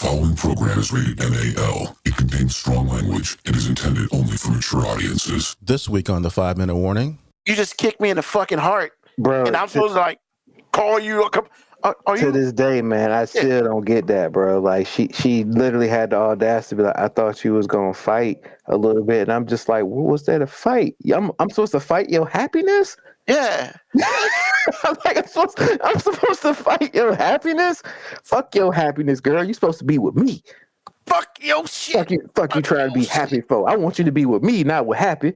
following program is rated NAL. It contains strong language and is intended only for mature audiences. This week on the 5-Minute Warning. You just kicked me in the fucking heart, bro. And I'm supposed to like call you. To this day, man, I still don't get that, bro. Like she literally had the audacity to be like, I thought you was gonna fight a little bit, and I'm just like, what was there to fight? I'm supposed to fight your happiness? Yeah. I'm supposed to fight your happiness? Fuck your happiness, girl. You supposed to be with me. Fuck your shit. Fuck you trying to be happy for. I want you to be with me, not with happy.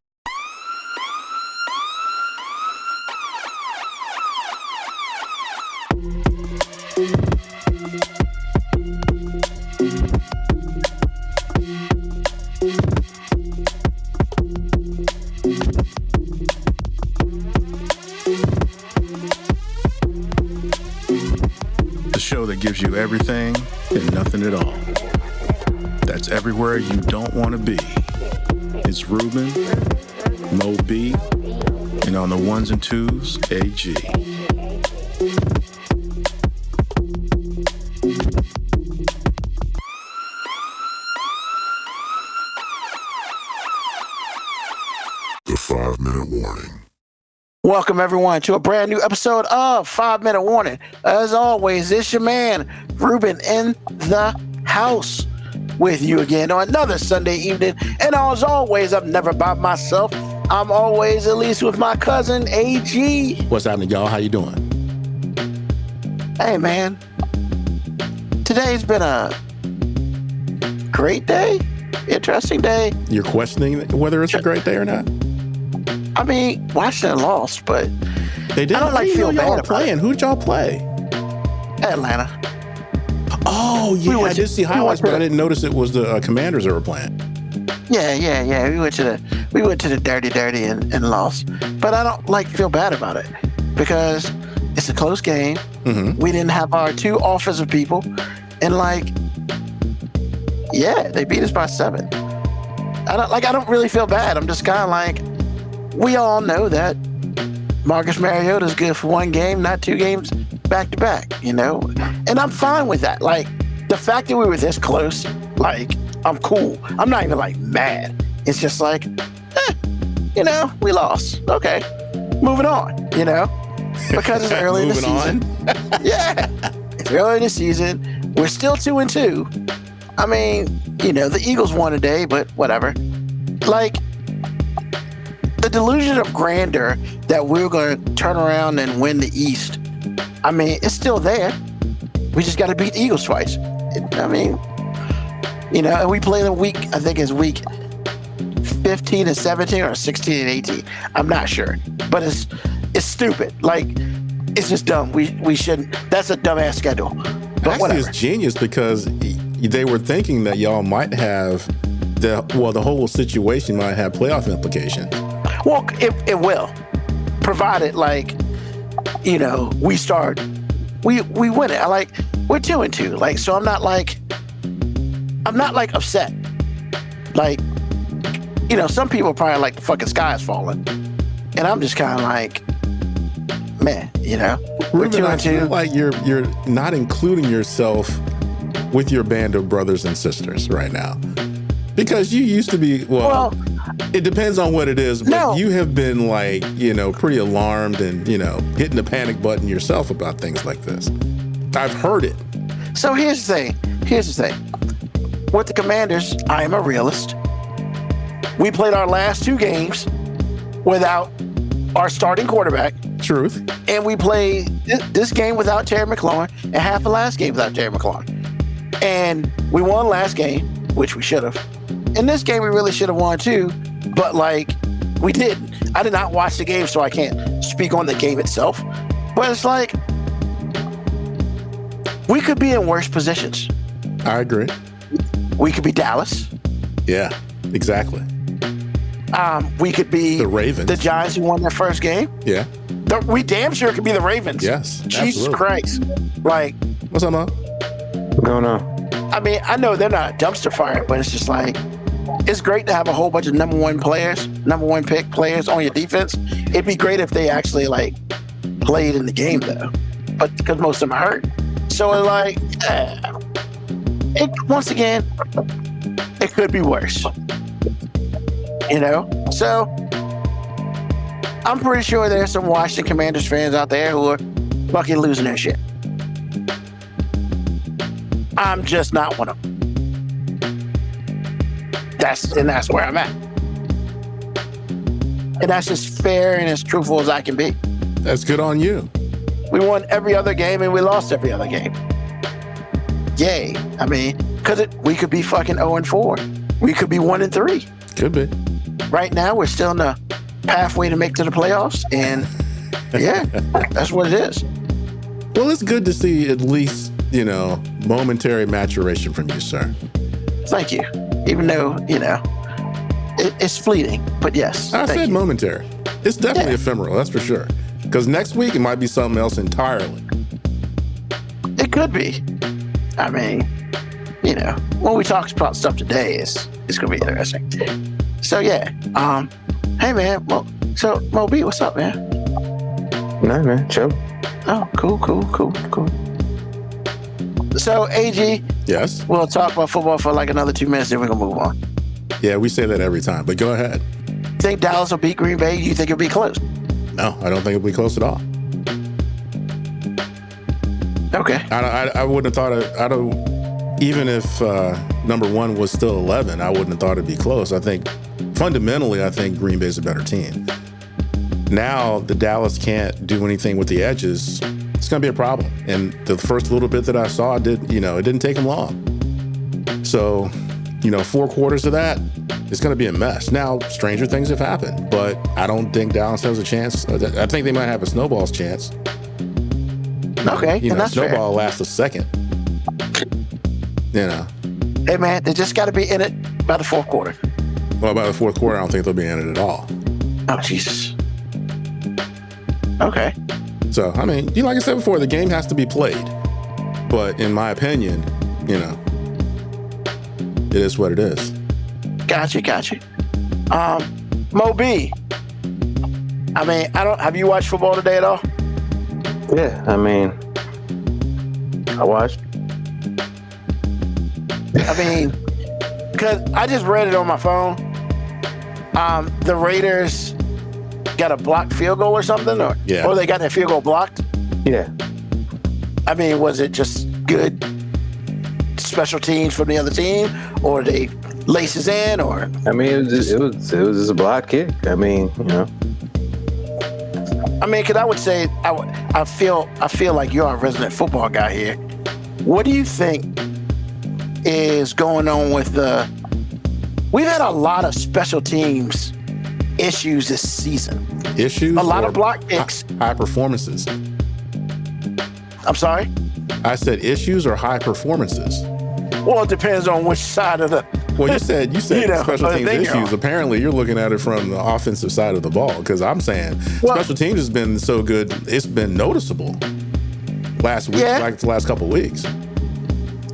The show that gives you everything and nothing at all. That's everywhere you don't want to be. It's Ruben, Mo B, and on the ones and twos, AG. The 5-Minute Warning. Welcome everyone to a brand new episode of 5-Minute Warning. As always, it's your man Ruben in the house with you again on another Sunday evening. And as always, I'm never by myself. I'm always at least with my cousin AG. What's happening, y'all? How you doing? Hey man, today's been a great day, interesting day. You're questioning whether it's a great day or not? I mean, Washington lost, but They didn't. I don't like feel y'all bad playing. Who'd y'all play? Atlanta. Oh yeah, I did see highlights, but I didn't notice it was the Commanders that were playing. Yeah. We went to the dirty and lost. But I don't like feel bad about it because it's a close game. Mm-hmm. We didn't have our two offensive people, and they beat us by 7. I don't really feel bad. I'm just kind of like, we all know that Marcus Mariota's good for one game, not 2 games back to back, and I'm fine with that. Like, the fact that we were this close, I'm cool. I'm not even mad. It's just we lost. Okay, moving on, because it's early in the season. Yeah, it's early in the season. We're still 2-2. I mean, the Eagles won today, but whatever. The delusion of grandeur that we're going to turn around and win the East, I mean, it's still there. We just got to beat the Eagles twice. And we play them week 15 and 17 or 16 and 18. I'm not sure, but it's stupid. It's just dumb. We shouldn't. That's a dumbass schedule. But Actually, whatever. it's genius because they were thinking that y'all might have the whole situation might have playoff implications. Well, it will, provided we start, we win it. We're 2-2. So I'm not upset. Some people are probably the fucking sky is falling, and I'm just kind of man, we're Ruben, 2-2. I feel like you're not including yourself with your band of brothers and sisters right now, because you used to be well it depends on what it is, but you have been pretty alarmed and hitting the panic button yourself about things like this. I've heard it. So here's the thing. With the Commanders, I am a realist. We played our last 2 games without our starting quarterback. Truth. And we played this game without Terry McLaurin and half the last game without Terry McLaurin. And we won last game, which we should have. In this game, we really should have won too, but we didn't. I did not watch the game, so I can't speak on the game itself. But it's we could be in worse positions. I agree. We could be Dallas. Yeah, exactly. We could be the Ravens, the Giants who won their first game. Yeah. We damn sure could be the Ravens. Yes. Jesus absolutely. Christ. What's up, Mo? No. I mean, I know they're not dumpster fire, but it's just it's great to have a whole bunch of number one pick players on your defense. It'd be great if they actually played in the game though, but because most of them are hurt. So once again, it could be worse. So I'm pretty sure there's some Washington Commanders fans out there who are fucking losing their shit. I'm just not one of them. That's where I'm at. And that's as fair and as truthful as I can be. That's good on you. We won every other game and we lost every other game. Yay. I mean, because we could be fucking 0-4. We could be 1-3. Could be. Right now, we're still in the pathway to make to the playoffs. And yeah, that's what it is. Well, it's good to see at least, momentary maturation from you, sir. Thank you. Even though, it's fleeting. But yes. I said momentary. It's definitely ephemeral, that's for sure. Because next week, it might be something else entirely. It could be. I mean, when we talk about stuff today, it's going to be interesting. So, yeah. Hey, man. So, Mo B, what's up, man? Nah, man. Chill. Oh, cool. So, AG. Yes? We'll talk about football for like another 2 minutes, then we're going to move on. Yeah, we say that every time, but go ahead. Think Dallas will beat Green Bay? You think it'll be close? No, I don't think it'll be close at all. Okay. I wouldn't have thought even if number one was still 11, I wouldn't have thought it'd be close. Fundamentally, I think Green Bay's a better team. Now the Dallas can't do anything with the edges. It's going to be a problem. And the first little bit that I saw, it didn't take them long. So, 4 quarters of that, it's going to be a mess. Now, stranger things have happened, but I don't think Dallas has a chance. I think they might have a snowball's chance. Okay, and that's snowball fair. lasts a second. Hey, man, they just got to be in it by the 4th quarter. Well, by the 4th quarter, I don't think they'll be in it at all. Oh, Jesus. Okay. So, I mean, like I said before, the game has to be played. But in my opinion, it is what it is. Gotcha. Mo B. I mean, have you watched football today at all? Yeah, I mean, I watched. I mean, because I just read it on my phone. The Raiders got a blocked field goal or something? Or they got their field goal blocked? Yeah. I mean, was it just good special teams from the other team? Or they laces in? Or I mean, it was just a blocked kick. I mean, I mean, because I would say, I feel like you're a resident football guy here. What do you think is going on with we've had a lot of special teams issues this season. Issues? A lot of block kicks. High performances. I'm sorry? I said issues or high performances. Well, it depends on which side of the... Well, you said special teams issues. Apparently, you're looking at it from the offensive side of the ball, because I'm saying special teams has been so good, it's been noticeable last week, like the last couple of weeks.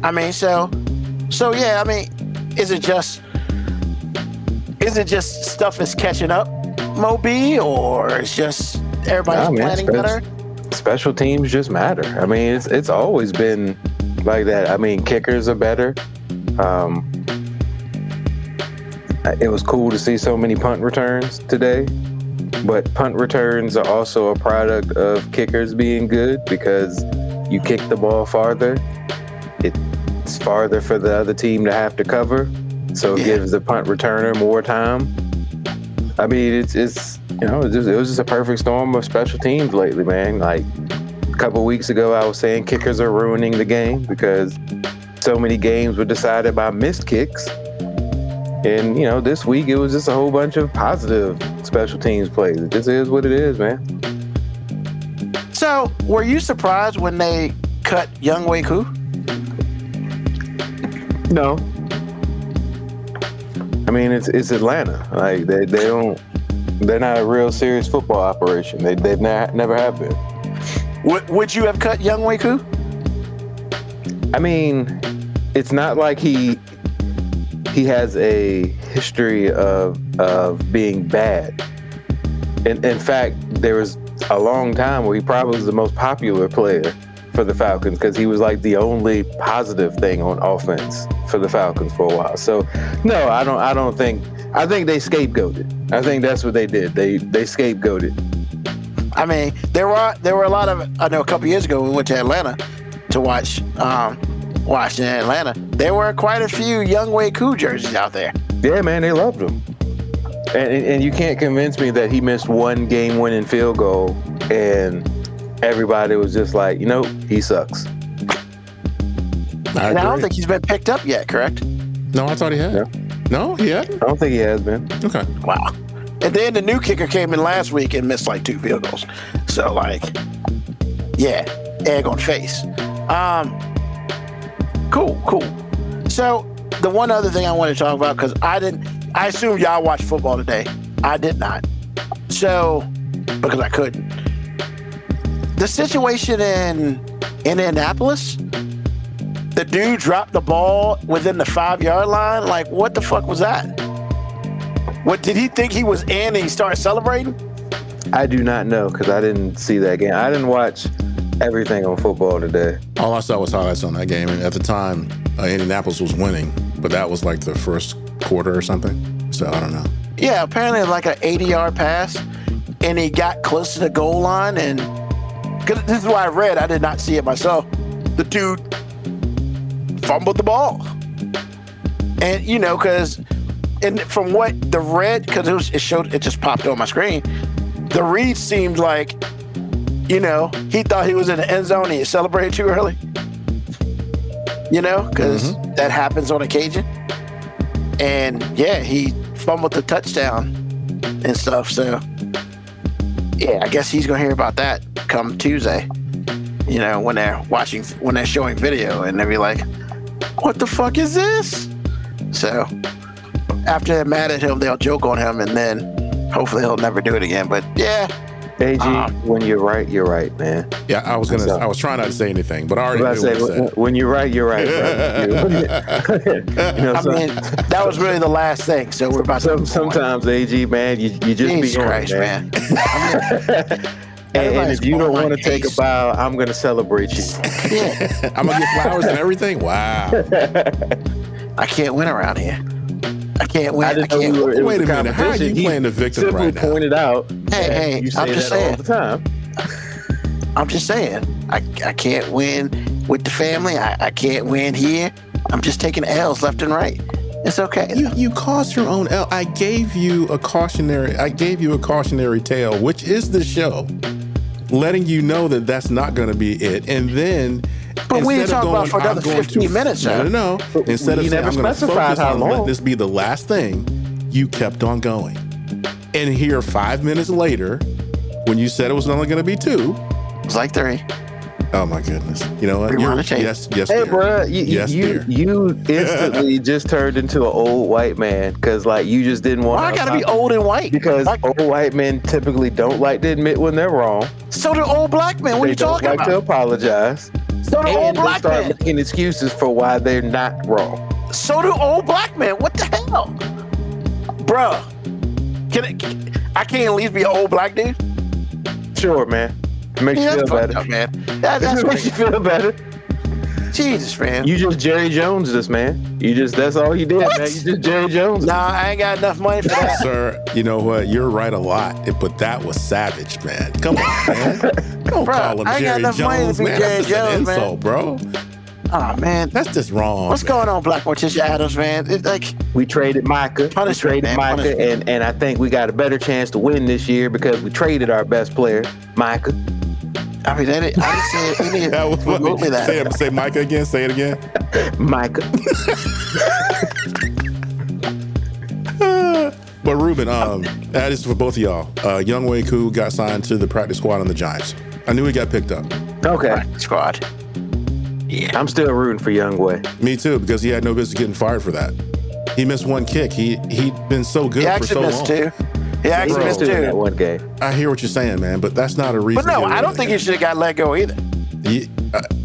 I mean, so yeah, I mean, is it just stuff is catching up, Mo B, or it's just everybody's planning better? Special teams just matter. I mean, it's always been like that. I mean, kickers are better. It was cool to see so many punt returns today, but punt returns are also a product of kickers being good, because you kick the ball farther. It's farther for the other team to have to cover, so it gives the punt returner more time. I mean, it was just a perfect storm of special teams lately, man. Like a couple weeks ago, I was saying kickers are ruining the game because so many games were decided by missed kicks. And, this week it was just a whole bunch of positive special teams plays. It just is what it is, man. So, were you surprised when they cut Young Wei Koo? No. I mean, it's Atlanta. Like, they're not a real serious football operation. They've never have been. Would you have cut Young Wei Koo? I mean, it's not like he has a history of being bad. In fact, there was a long time where he probably was the most popular player for the Falcons because he was like the only positive thing on offense for the Falcons for a while. So no, I think they scapegoated. I think that's what they did. They scapegoated. I mean, there were a lot of, I know a couple years ago we went to Atlanta to watch Washington, Atlanta. There were quite a few Younghoe Koo jerseys out there. Yeah, man, they loved him. And you can't convince me that he missed one game-winning field goal and everybody was just like, he sucks. I don't think he's been picked up yet, correct? No, I thought he had. No, he had? I don't think he has been. Okay. Wow. And then the new kicker came in last week and missed like 2 field goals. So, yeah, egg on face. Cool. So, the one other thing I want to talk about, because I assume y'all watched football today. I did not. So, because I couldn't. The situation in Indianapolis, the dude dropped the ball within the 5-yard line. Like, what the fuck was that? What, did he think he was in and he started celebrating? I do not know because I didn't see that game. I didn't watch everything on football today. All I saw was highlights on that game. And at the time, Indianapolis was winning, but that was like the first quarter or something. So I don't know. Yeah, apparently like an 80-yard pass, and he got close to the goal line. And cause this is what I read. I did not see it myself. The dude fumbled the ball. And, because from what the read, because it just popped on my screen, the read seemed like, he thought he was in the end zone and he celebrated too early. Because that happens on occasion. And, yeah, he fumbled the touchdown and stuff. So, yeah, I guess he's going to hear about that come Tuesday, when they're showing video and they'll be like, what the fuck is this? So, after they're mad at him, they'll joke on him, and then hopefully he'll never do it again. But yeah, AG, when you're right, man. Yeah, I was trying not to say anything, but I already knew what I said. When you're right, you're right. Bro. That was really the last thing. So we're about to. Sometimes, AG, man, you just Jesus be on, Christ, man. And if you don't want to take a bow, I'm going to celebrate you. Yeah. I'm going to get flowers and everything? Wow. I can't win around here. I can't win. I can't win. Wait a minute. How are you playing the victim right now? Pointed out. Hey, you say I'm just that saying. all the time. I'm just saying. I can't win with the family. I can't win here. I'm just taking L's left and right. It's okay. You caused your own L. I gave you a cautionary tale, which is the show, letting you know that that's not going to be it. And then, but we ain't talking about for another 15 minutes. No. Instead of saying I'm going to focus on letting this be the last thing, you kept on going. And here, 5 minutes later, when you said it was only going to be 2, it was like 3. Oh my goodness! You know what? Yes. Hey, bro, you instantly just turned into an old white man because, you just didn't want. Why I gotta be old and white? Because old white men typically don't like to admit when they're wrong. So do old black men. What are you talking about? They don't like to apologize. So do old black men. They start making excuses for why they're not wrong. So do old black men. What the hell, bruh? I can't at least be an old black dude? Sure, man. It makes you feel better. Up, man. That's makes you feel better. Jesus, man. You just Jerry Jones this, man. That's all you did, man. You just Jerry Jones. Nah, I ain't got enough money for that. Sir, you know what? You're right a lot, but that was savage, man. Come on, man. Don't call him Jerry Jones, man. That's just an insult, bro. Oh, man. That's just wrong. What's going on, Black Morticia Adams, man? We traded Micah. And I think we got a better chance to win this year because we traded our best player, Micah. I mean, I didn't say it. That was funny. Say Micah again. Say it again. Micah. But Ruben, that is for both of y'all. Younghoe Koo got signed to the practice squad on the Giants. I knew he got picked up. Okay. Practice squad. Yeah. I'm still rooting for Younghoe. Me too, because he had no business getting fired for that. He missed one kick. He'd been so good for so long. He actually missed 2. That one game. I hear what you're saying, man, but that's not a reason. But no, I don't think he should have got let go either.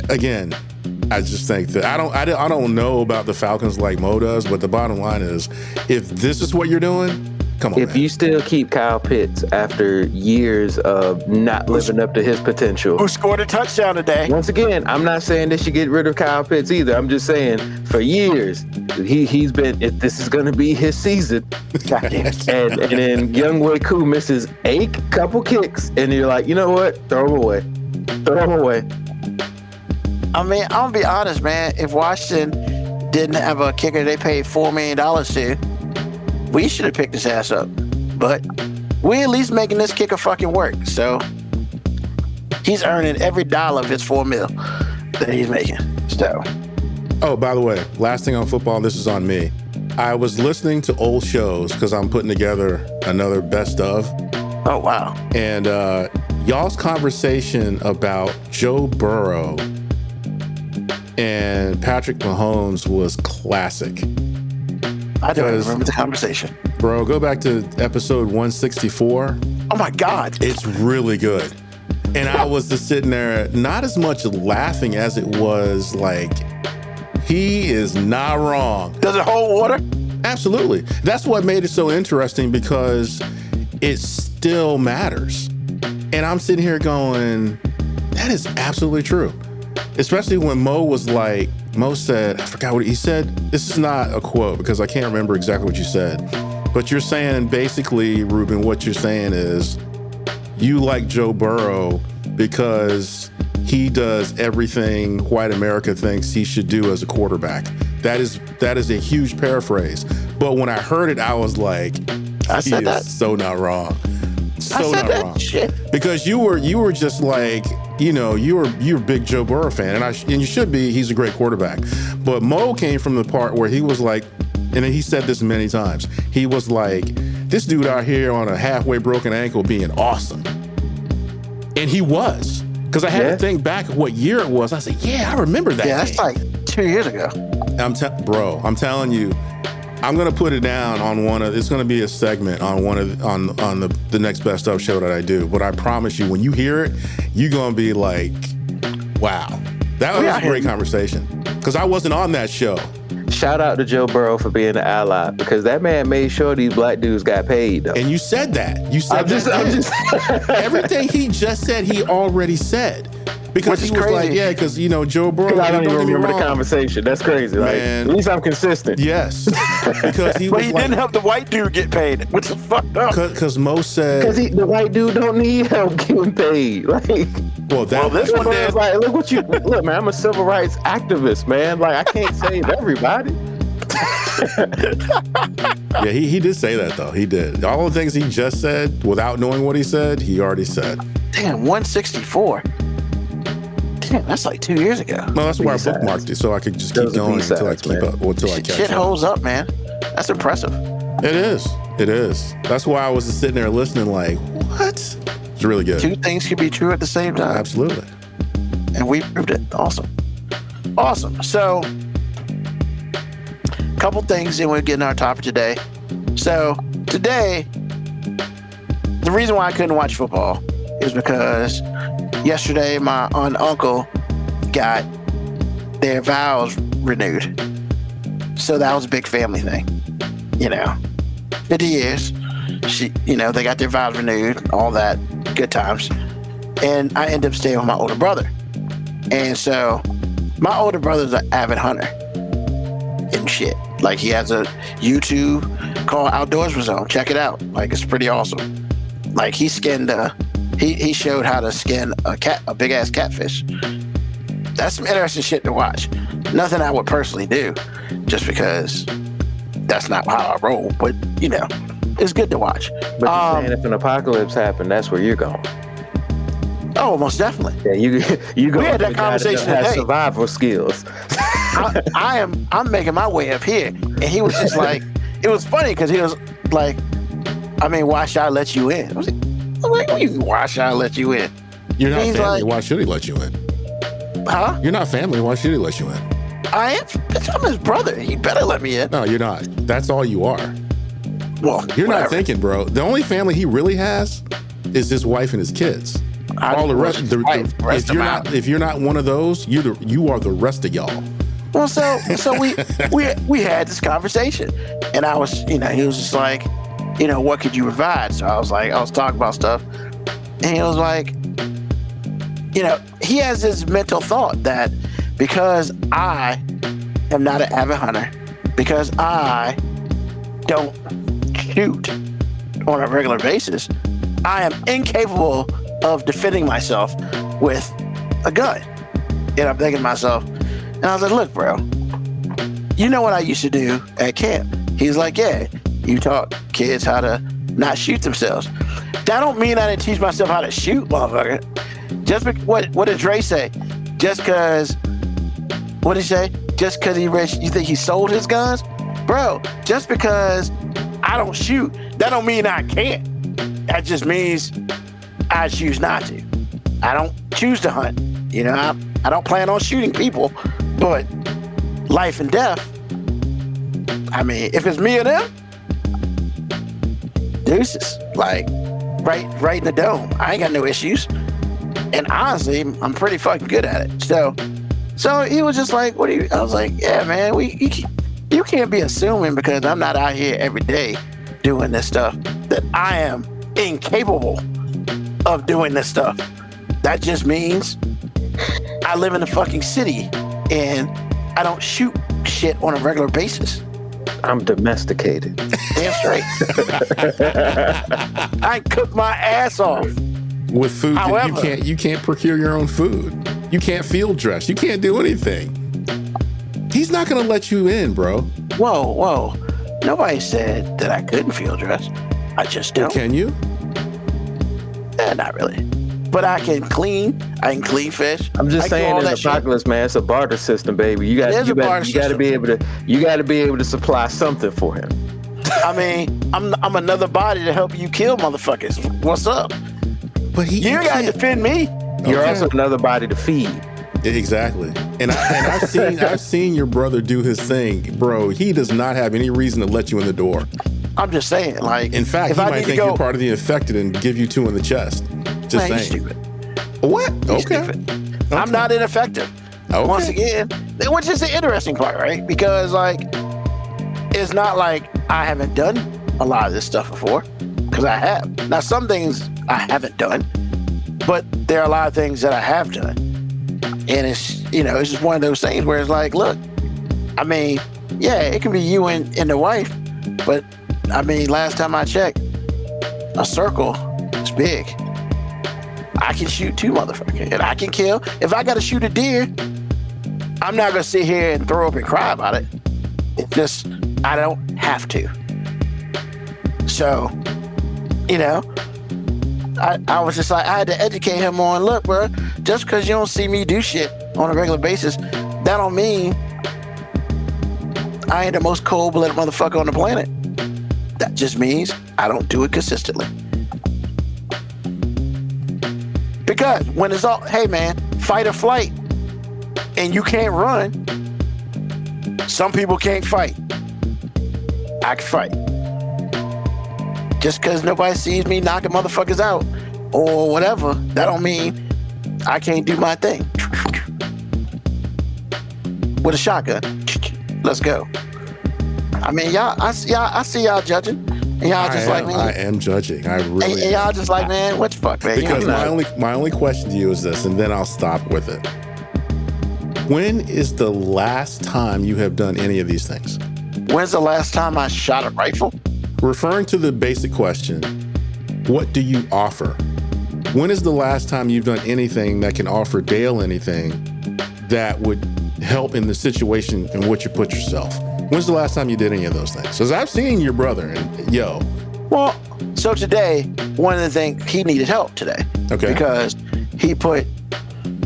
Again, I just think that I don't know about the Falcons like Mo does, but the bottom line is, if this is what you're doing, Come on, if man. you still keep Kyle Pitts after years of not living up to his potential. Who scored a touchdown today? Once again, I'm not saying they should get rid of Kyle Pitts either. I'm just saying for years, he's been, if this is going to be his season. and then Younghoe Koo misses a couple kicks, and you're like, you know what? Throw him away. Throw him away. I mean, I'm going to be honest, man. If Washington didn't have a kicker they paid $4 million to, we should have picked his ass up. But we're at least making this kicker fucking work. So he's earning every dollar of his $4 million that he's making. So. Oh, by the way, last thing on football, this is on me. I was listening to old shows because I'm putting together another best of. Oh, wow. And y'all's conversation about Joe Burrow and Patrick Mahomes was classic. I don't remember the conversation. Bro, go back to episode 164. Oh, my God. It's really good. And I was just sitting there, not as much laughing as it was like, he is not wrong. Does it hold water? Absolutely. That's what made it so interesting, because it still matters. And I'm sitting here going, that is absolutely true. Especially when Mo said, I forgot what he said. This is not a quote because I can't remember exactly what you said. But you're saying basically, Ruben, what you're saying is you like Joe Burrow because he does everything white America thinks he should do as a quarterback. That is a huge paraphrase. But when I heard it, I was like, I said that. So not wrong. So I said not that wrong. shit. Because you were just like, you're a big Joe Burrow fan, and you should be. He's a great quarterback. But Mo came from the part where he was like, and he said this many times. He was like, this dude out here on a halfway broken ankle being awesome, and he was. Because I had to think back what year it was. I said, yeah, I remember that. Yeah, that's like 2 years ago. I'm telling you, I'm gonna put it down on it's gonna be a segment on the next best of show that I do. But I promise you, when you hear it, you're gonna be like, wow, that was a great conversation. Because I wasn't on that show. Shout out to Joe Burrow for being an ally, because that man made sure these black dudes got paid, though. And you said that. You said everything he just said, he already said. Because he was crazy. like, yeah, because, Joe Burrow. I don't even remember the conversation. That's crazy. Man. Like, at least I'm consistent. Yes. Because he but he didn't help the white dude get paid, which is fucked up. Because Mo said. Because the white dude don't need help getting paid. Like, this one did. Like, look, man, I'm a civil rights activist, man. Like, I can't save everybody. Yeah, he did say that, though. He did. All the things he just said, without knowing what he said, he already said. Damn, 164. Damn, that's like 2 years ago. No, that's why I bookmarked it, so I could just keep going until I keep up, until I catch up. Shit holds up, man. That's impressive. It is. It is. That's why I was just sitting there listening like, what? It's really good. Two things can be true at the same time. Absolutely. And we proved it. Awesome. So, a couple things, and we're getting our topic today. So, today, the reason why I couldn't watch football is because yesterday my aunt and uncle got their vows renewed. So that was a big family thing. 50 years. They got their vows renewed, all that, good times. And I ended up staying with my older brother. And so my older brother's an avid hunter and shit. Like, he has a YouTube called Outdoorsman Zone. Check it out. Like, it's pretty awesome. Like, he skinned he showed how to skin a big ass catfish. That's some interesting shit to watch. Nothing I would personally do, just because that's not how I roll. But it's good to watch. But you're saying if an apocalypse happened, that's where you're going. Oh, most definitely. Yeah, you go. We had that conversation today. Survival skills. I'm making my way up here, and he was just like, it was funny because he was like, I mean, why should I let you in? I was like, why should I let you in? You're not family. Why should he let you in? Huh? You're not family. Why should he let you in? I am. I'm his brother. He better let me in. No, you're not. That's all you are. Well, you're not thinking, bro. The only family he really has is his wife and his kids. All the rest. If you're not one of those, you are the rest of y'all. Well, so we had this conversation, and I was, he was just like, what could you provide? So I was talking about stuff, and he was like, he has this mental thought that because I am not an avid hunter, because I don't shoot on a regular basis, I am incapable of defending myself with a gun. And I'm thinking to myself, and I was like, look, bro, you know what I used to do at camp? He's like, yeah, you taught kids how to not shoot themselves. That don't mean I didn't teach myself how to shoot, motherfucker. What did Dre say? Just because, what did he say? Just because he rich, you think he sold his guns? Bro, just because I don't shoot, that don't mean I can't. That just means I choose not to. I don't choose to hunt. I don't plan on shooting people, but life and death, I mean, if it's me or them, deuces. Like, right in the dome. I ain't got no issues. And honestly, I'm pretty fucking good at it. So he was just like, I was like, yeah, man, you can't be assuming because I'm not out here every day doing this stuff that I am incapable of doing this stuff. That just means I live in a fucking city and I don't shoot shit on a regular basis. I'm domesticated. Damn straight. I cook my ass off. With food, However, you can't procure your own food. You can't field dress. You can't do anything. He's not gonna let you in, bro. Whoa. Nobody said that I couldn't field dress. I just don't. Can you? Not really. But I can clean. I can clean fish. I'm just saying, in the apocalypse, man, it's a barter system, baby. You got to be able to supply something for him. I mean, I'm another body to help you kill motherfuckers. What's up? But you got to defend me. You're also another body to feed. Exactly. And I've seen your brother do his thing, bro. He does not have any reason to let you in the door. I'm just saying, like, in fact, he might think you're part of the infected and give you 2 in the chest. Just saying. He's stupid. What? He's stupid. I'm not ineffective. Okay. Once again, which is the interesting part, right? Because like, it's not like I haven't done a lot of this stuff before, because I have. Now, some things I haven't done, but there are a lot of things that I have done. And it's just one of those things where it's like, look, I mean, yeah, it can be you and the wife, but I mean, last time I checked, a circle is big. I can shoot 2 motherfuckers, and I can kill. If I got to shoot a deer, I'm not going to sit here and throw up and cry about it. It's just, I don't have to. So, I was just like, I had to educate him on, look, bro, just because you don't see me do shit on a regular basis, that don't mean I ain't the most cold-blooded motherfucker on the planet. That just means I don't do it consistently. Because when it's all, hey man, fight or flight, and you can't run, some people can't fight. I can fight. Just because nobody sees me knocking motherfuckers out or whatever, that don't mean I can't do my thing. With a shotgun. Let's go. I mean, I see y'all judging. And y'all just like, man. I am judging. I really and y'all just like, man, what the fuck, man? Because my only question to you is this, and then I'll stop with it. When is the last time you have done any of these things? When's the last time I shot a rifle? Referring to the basic question, what do you offer? When is the last time you've done anything that can offer Dale anything that would help in the situation in which you put yourself? When's the last time you did any of those things? Because I've seen your brother, and yo. Well, so today, one of the things, he needed help today. Okay. Because he put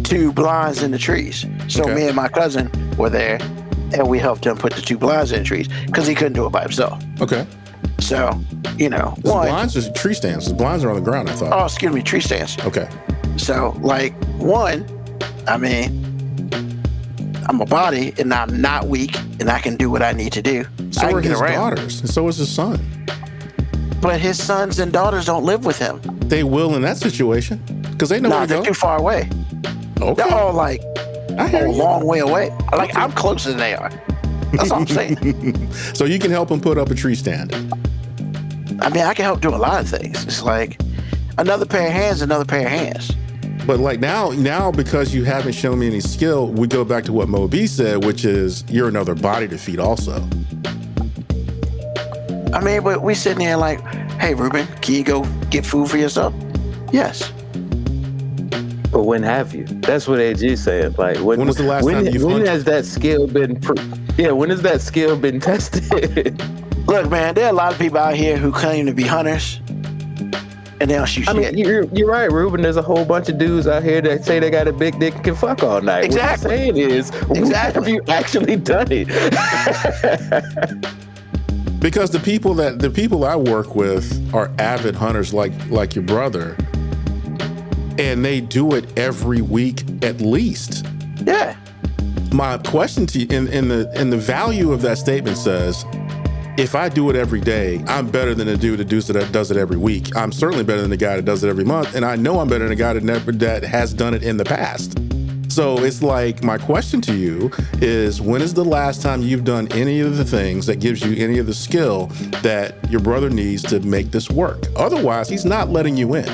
2 blinds in the trees. So me and my cousin were there, and we helped him put the 2 blinds in the trees because he couldn't do it by himself. Okay. So, blinds are tree stands. The blinds are on the ground, I thought. Oh, excuse me, tree stands. Okay. So, like, I mean, I'm a body, and I'm not weak, and I can do what I need to do. So are his daughters, and so is his son. But his sons and daughters don't live with him. They will in that situation, because they know where to go. They're too far away. Okay. They're all like a long way away. Like, I'm closer than they are. That's all I'm saying. So you can help him put up a tree stand. I mean, I can help do a lot of things. It's like another pair of hands, another pair of hands. But like now because you haven't shown me any skill, we go back to what Mo B said, which is you're another body to feed also. I mean, but we sitting there like, hey, Ruben, can you go get food for yourself? Yes. But when have you? That's what AG said. Like, when was the last time you've when hunted? has that skill been? When has that skill been tested? Look, man, there are a lot of people out here who claim to be hunters, and they don't shoot shit. I mean, you're right, Ruben. There's a whole bunch of dudes out here that say they got a big dick and can fuck all night. Exactly. What I'm saying is, have you actually done it? Because the people I work with are avid hunters like your brother, and they do it every week at least. Yeah. My question to you, in the value of that statement says, if I do it every day, I'm better than the dude that does it every week. I'm certainly better than the guy that does it every month, and I know I'm better than the guy that has done it in the past. So it's like, my question to you is, when is the last time you've done any of the things that gives you any of the skill that your brother needs to make this work? Otherwise, he's not letting you in.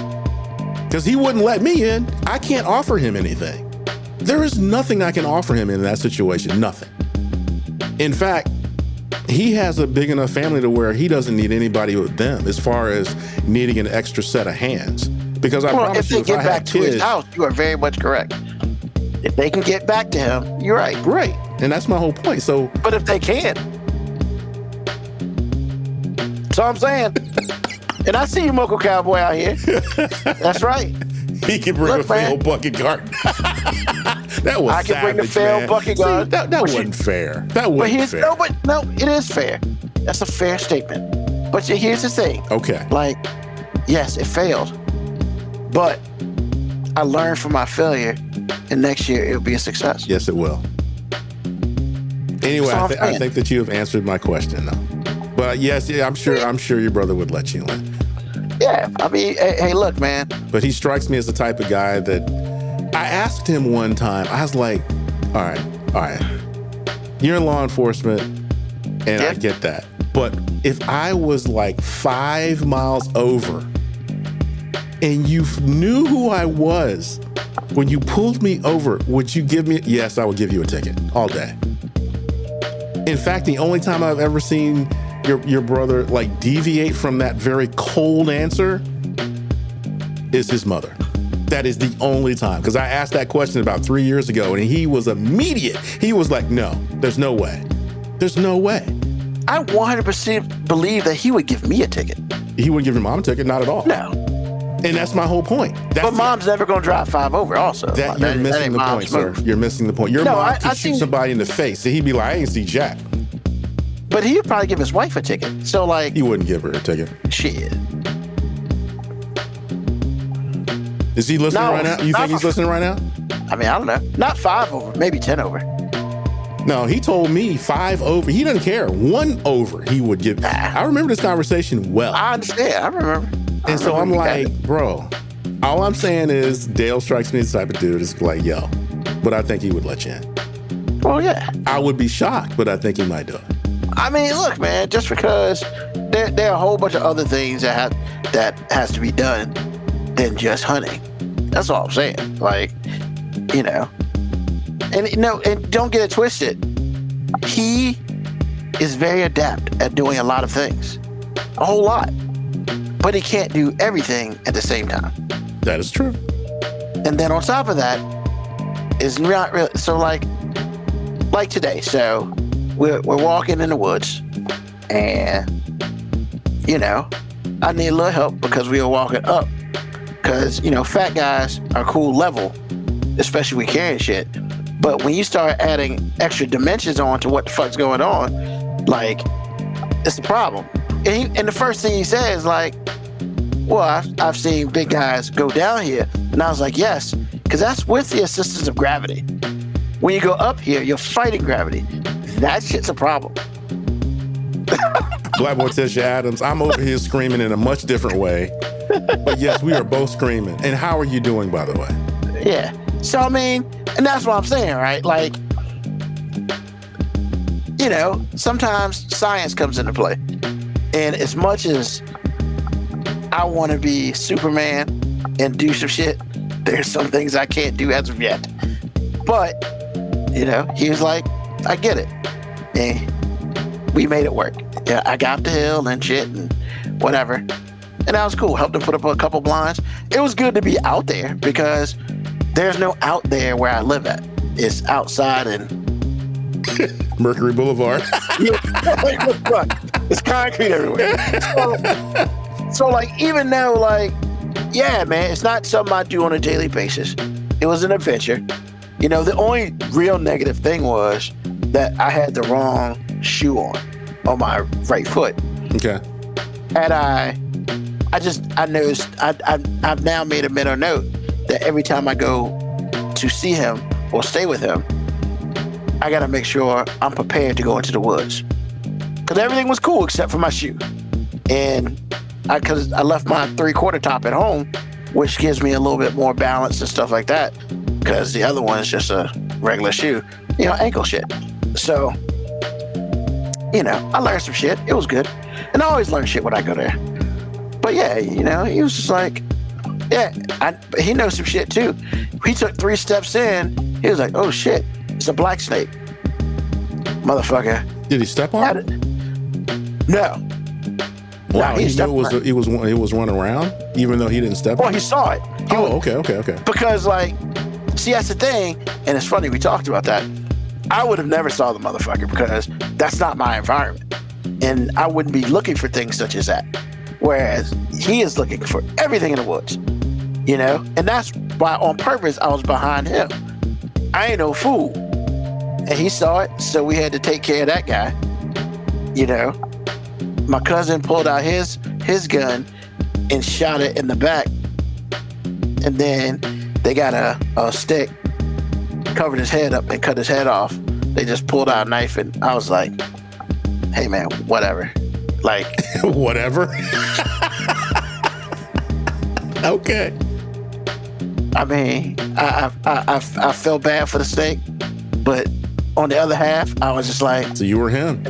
Because he wouldn't let me in. I can't offer him anything. There is nothing I can offer him in that situation. Nothing. In fact, he has a big enough family to where he doesn't need anybody with them as far as needing an extra set of hands. Because I promise you, if they if I get back had to kids, his house, you are very much correct. If they can get back to him, you're right. right. And that's my whole point. So, But if they can't, that's all I'm saying. And I see you, Moco Cowboy, out here. That's right. he can bring Look, a man. failed bucket garden. That was I can bring the savage, failed man. bucket See, garden. that wasn't fair. That wasn't fair. No, it is fair. That's a fair statement. But here's the thing. Okay. Like, yes, it failed. But I learned from my failure, and next year it'll be a success. Yes, it will. Anyway, That's all I'm I think that you have answered my question, though. But yes, I'm sure your brother would let you in. Yeah, I mean, hey, look, man. But he strikes me as the type of guy that I asked him one time. I was like, all right, you're in law enforcement, and I get that. But if I was like 5 miles over and you knew who I was, when you pulled me over, would you give me? Yes, I would give you a ticket all day. In fact, the only time I've ever seen your brother like deviate from that very cold answer is his mother. That is the only time. Because I asked that question about 3 years ago, and he was immediate. He was like, no, there's no way. There's no way. I 100% believe that he would give me a ticket. He wouldn't give your mom a ticket, not at all. No. And that's my whole point. But mom's never going to drive 5 over also. You're missing the point, sir. You're missing the point. Your mom could shoot somebody in the face, and he'd be like, I ain't see Jack. But he would probably give his wife a ticket. So, like... He wouldn't give her a ticket. Shit. Is he listening right now? You think he's listening right now? I mean, I don't know. Not 5 over, maybe 10 over. No, he told me 5 over. He doesn't care. 1 over he would give. I remember this conversation well. I understand. I remember. And so I'm like, bro, all I'm saying is Dale strikes me as the type of dude is like, yo, but I think he would let you in. Well, yeah. I would be shocked, but I think he might do it. I mean, look, man, just because there are a whole bunch of other things that has to be done than just hunting. That's all I'm saying. Like, you know. And and don't get it twisted. He is very adept at doing a lot of things. A whole lot. But he can't do everything at the same time. That is true. And then on top of that, is not really so like today. So we're walking in the woods, and you know, I need a little help because we were walking up. Because you know, fat guys are cool level, especially with carrying shit. But when you start adding extra dimensions on to what the fuck's going on, like it's a problem. And the first thing he says, like, well, I've seen big guys go down here. And I was like, yes, because that's with the assistance of gravity. When you go up here, you're fighting gravity. That shit's a problem. Black boy Tisha Adams, I'm over here screaming in a much different way. But yes, we are both screaming. And how are you doing, by the way? Yeah. So, I mean, and that's what I'm saying, right? Like, you know, sometimes science comes into play. And as much as I want to be Superman and do some shit. There's some things I can't do as of yet. But, you know, he was like, I get it. And we made it work. Yeah, I got the hill and shit and whatever. And that was cool. Helped him put up a couple blinds. It was good to be out there because there's no out there where I live at. It's outside and Mercury Boulevard. It's concrete everywhere. So like, even though like, yeah, man, it's not something I do on a daily basis. It was an adventure. You know, the only real negative thing was that I had the wrong shoe on my right foot. Okay. And I noticed, I've now made a mental note that every time I go to see him or stay with him, I got to make sure I'm prepared to go into the woods. Because everything was cool except for my shoe. And because I left my 3/4 top at home, which gives me a little bit more balance and stuff like that. Because the other one is just a regular shoe, you know, ankle shit. So, you know, I learned some shit. It was good. And I always learn shit when I go there. But yeah, you know, he was just like, yeah, he knows some shit too. He took 3 steps in. He was like, oh shit, it's a black snake. Motherfucker. Did he step on it? No. Wow, he knew it was running around, even though he didn't step on it? Well, he saw it. Okay. Because, like, see, that's the thing, and it's funny, we talked about that. I would have never saw the motherfucker because that's not my environment. And I wouldn't be looking for things such as that. Whereas he is looking for everything in the woods, you know? And that's why, on purpose, I was behind him. I ain't no fool. And he saw it, so we had to take care of that guy, you know? My cousin pulled out his gun and shot it in the back. And then they got a stick, covered his head up and cut his head off. They just pulled out a knife and I was like, hey man, whatever. Like, whatever. Okay. I mean, I felt bad for the snake, but on the other half, I was just like, so you were him.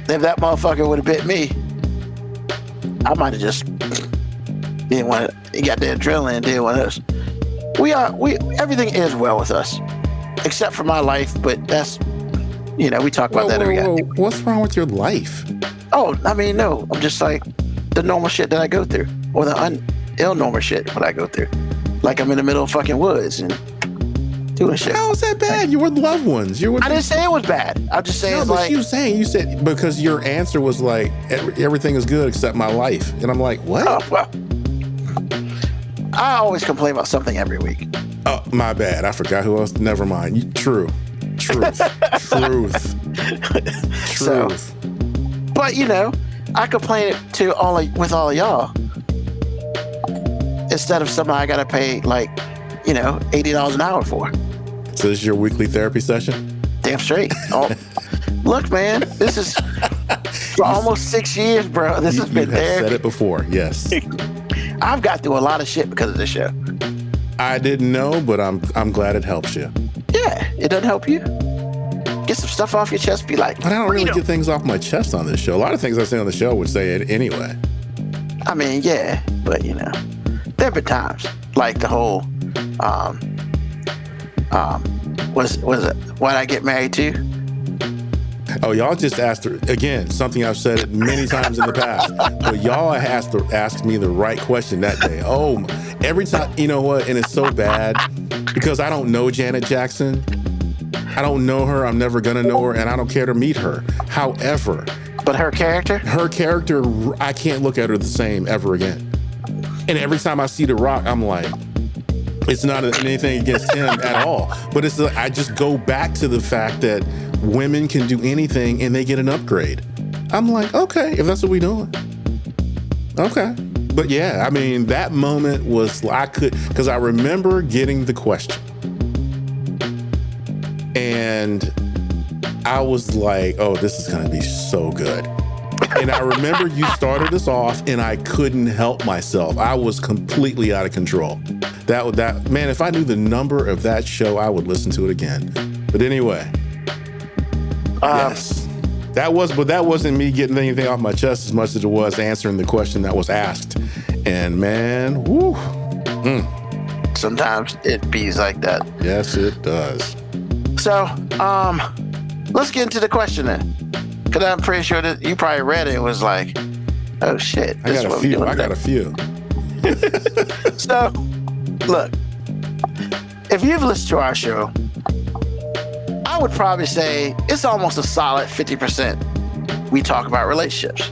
If that motherfucker would have bit me, I might have just didn't want to. He got that adrenaline and didn't want us. Everything is well with us, except for my life. But that's, you know, we talk about that every day. What's wrong with your life? Oh, I mean, no. I'm just like the normal shit that I go through, or the ill-normal shit that I go through. Like I'm in the middle of fucking woods and doing shit. How is that bad? You were loved ones. I didn't say it was bad. I'm just saying, no, but you said because your answer was like everything is good except my life, and I'm like, what? Oh, well, I always complain about something every week. Oh, my bad. I forgot who else. Never mind. Truth. So, but you know, I complain it with all of y'all instead of somebody I gotta pay like, you know, $80 an hour for. So this is your weekly therapy session? Damn straight. Oh, look, man, this is for almost 6 years, bro. This has been therapy. You said it before, yes. I've got through a lot of shit because of this show. I didn't know, but I'm glad it helps you. Yeah, it doesn't help you. Get some stuff off your chest. Be like, but I don't really get things off my chest on this show. A lot of things I say on the show would say it anyway. I mean, yeah, but you know, there have been times like the whole, was it Why'd I Get Married To? Oh, y'all just asked her, again, something I've said many times in the past, but y'all has to ask me the right question that day. Oh, every time, you know what? And it's so bad because I don't know Janet Jackson. I don't know her. I'm never going to know her, and I don't care to meet her. However, but her character, I can't look at her the same ever again. And every time I see The Rock, I'm like, it's not anything against him at all, but I just go back to the fact that women can do anything and they get an upgrade. I'm like, okay, if that's what we doing. Okay. But yeah, I mean, that moment was, because I remember getting the question. And I was like, oh, this is going to be so good. And I remember you started us off and I couldn't help myself. I was completely out of control. That man, if I knew the number of that show, I would listen to it again. But anyway, yes, that wasn't me getting anything off my chest as much as it was answering the question that was asked. And man, woo. Sometimes it bees like that. Yes, it does. So, let's get into the question then. Because I'm pretty sure that you probably read it and was like, oh shit. I got a few. So, look, if you've listened to our show, I would probably say it's almost a solid 50% we talk about relationships.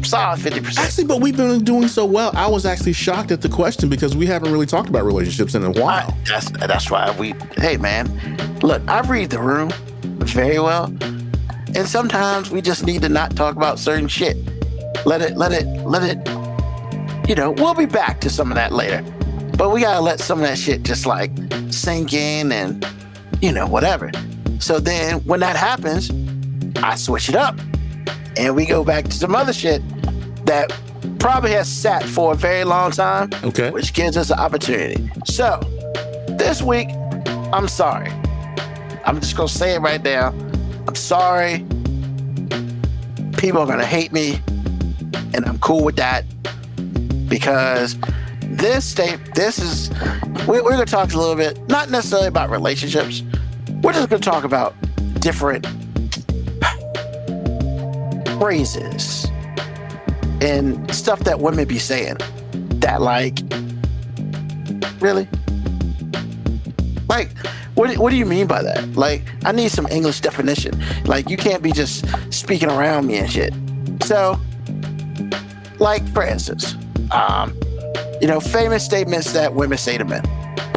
Solid 50%. Actually, but we've been doing so well. I was actually shocked at the question because we haven't really talked about relationships in a while. That's why hey man, look, I read the room very well. And sometimes we just need to not talk about certain shit. Let it, we'll be back to some of that later. But we gotta let some of that shit just like sink in and, whatever. So then when that happens, I switch it up and we go back to some other shit that probably has sat for a very long time, okay, which gives us an opportunity. So this week, I'm sorry. I'm just gonna say it right now. I'm sorry. People are gonna hate me, and I'm cool with that because we're gonna talk a little bit, not necessarily about relationships. We're just gonna talk about different phrases and stuff that women be saying that like, really? Like, what do you mean by that? Like, I need some English definition. Like, you can't be just speaking around me and shit. So, like, for instance, famous statements that women say to men.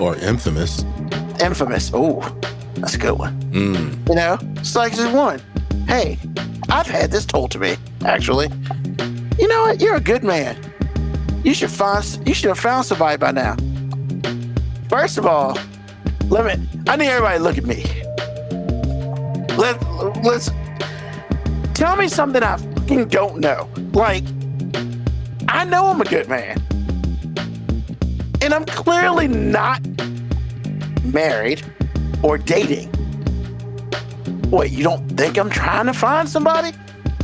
Or infamous. Infamous. Oh, that's a good one. It's like just one. Hey, I've had this told to me, actually. You know what? You're a good man. You should have found somebody by now. First of all, I need everybody to look at me. Let's tell me something I fucking don't know. Like, I know I'm a good man. And I'm clearly not married or dating. What, you don't think I'm trying to find somebody?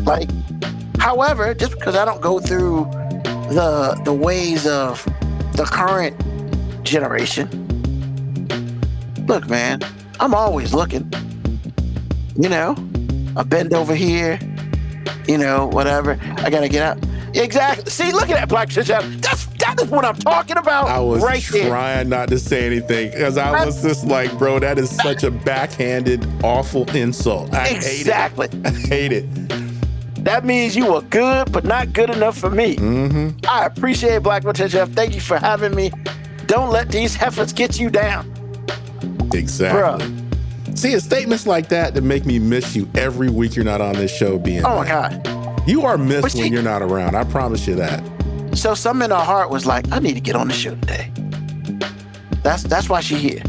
Like, however, just because I don't go through the ways of the current generation, look, man, I'm always looking. I bend over here, whatever. I gotta get up. Exactly. See, look at that, Black Shit. That is what I'm talking about. I was right trying not to say anything because I was just like, bro, that is such a backhanded, awful insult. I hate it. That means you were good, but not good enough for me. Mm-hmm. I appreciate it, Black Potential. Thank you for having me. Don't let these heifers get you down. Exactly. Bruh. See, it's statements like that make me miss you every week you're not on this show being my God. You are missed when you're not around. I promise you that. So something in her heart was like, I need to get on the show today. That's why she's here.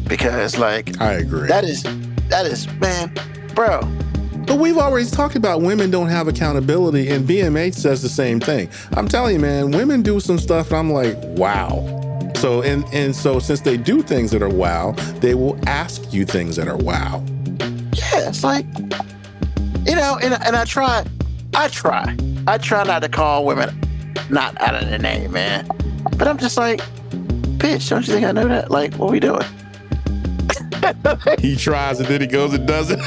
Because like, I agree. That is, man, bro. But we've always talked about women don't have accountability, and BMH says the same thing. I'm telling you, man, women do some stuff and I'm like, wow. So and so since they do things that are wow, they will ask you things that are wow. Yeah, it's like, and I try not to call women not out of their name, man. But I'm just like, bitch, don't you think I know that? Like, what are we doing? He tries and then he goes and does it.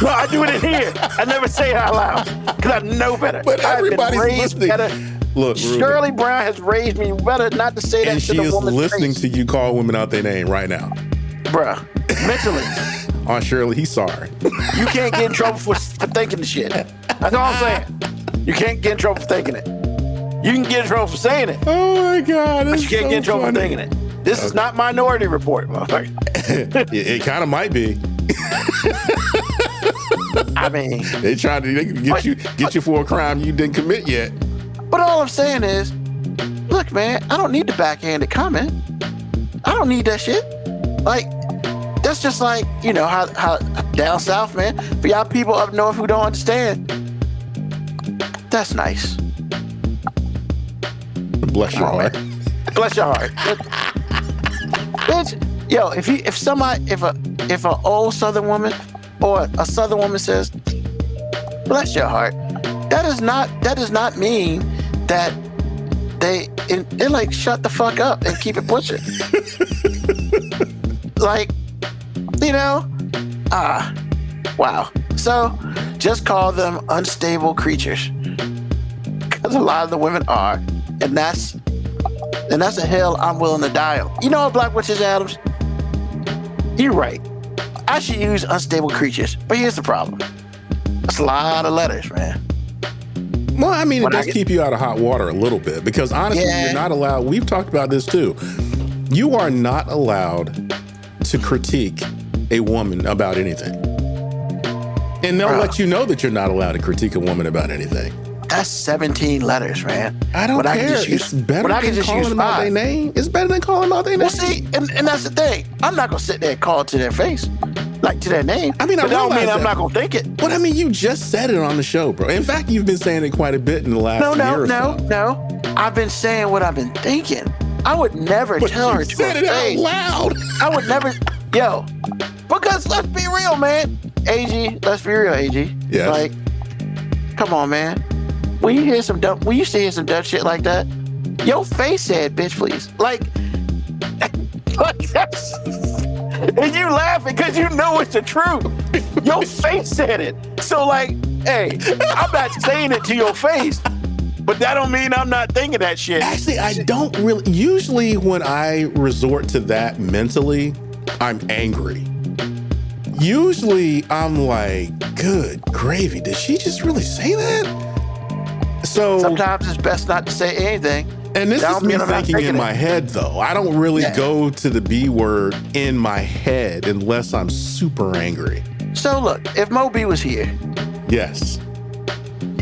No, I do it in here. I never say it out loud because I know better. But everybody's listening. Better. Look, Shirley Brown has raised me better not to say that and to the woman's she is listening face. to you call women out their name right now. Bruh, mentally. Aunt Shirley, he's sorry. You can't get in trouble for thinking the shit. That's all I'm saying. You can't get in trouble for thinking it. You can get in trouble for saying it. Oh my God. But you can't get in trouble for thinking it. This is not Minority Report, motherfucker. It kind of might be. I mean, they tried to get you for a crime you didn't commit yet. But all I'm saying is, look, man, I don't need the backhanded comment. I don't need that shit. Like, that's just like, how down south, man, for y'all people up north who don't understand, that's nice. Bless your heart. Bless your heart. Bitch, yo, if an old Southern woman or a Southern woman says, bless your heart, that does not mean that and they're like, shut the fuck up and keep it pushing. Like, you know, wow. So just call them unstable creatures, because a lot of the women are, and that's a hill I'm willing to die on. You know what, Black Witches Adams? You're right. I should use unstable creatures, but here's the problem. That's a lot of letters, man. Well, I mean, it does keep you out of hot water a little bit, because honestly, you're not allowed. We've talked about this too. You are not allowed to critique a woman about anything. And they'll let you know that you're not allowed to critique a woman about anything. That's 17 letters, man. I don't care. It's better than calling them out their name. It's better than calling them out their name. Well, see, and that's the thing. I'm not going to sit there and call it to their face, like to their name. I mean, but that don't mean I'm not going to think it. But I mean, you just said it on the show, bro. In fact, you've been saying it quite a bit in the last year or so. No. I've been saying what I've been thinking. I would never tell her to her face. You said it out loud. I would never, because let's be real, man. AG, let's be real, AG. Yeah. Like, come on, man. When you hear some dumb shit like that, your face said, bitch, please. Like that's, and you laughing because you know it's the truth. Your face said it. So like, hey, I'm not saying it to your face, but that don't mean I'm not thinking that shit. Actually, I don't really. Usually when I resort to that mentally, I'm angry. Usually I'm like, good gravy, did she just really say that? So sometimes it's best not to say anything. And this is me thinking in my head, though. I don't really go to the B word in my head unless I'm super angry. So look, if Mo B was here, yes,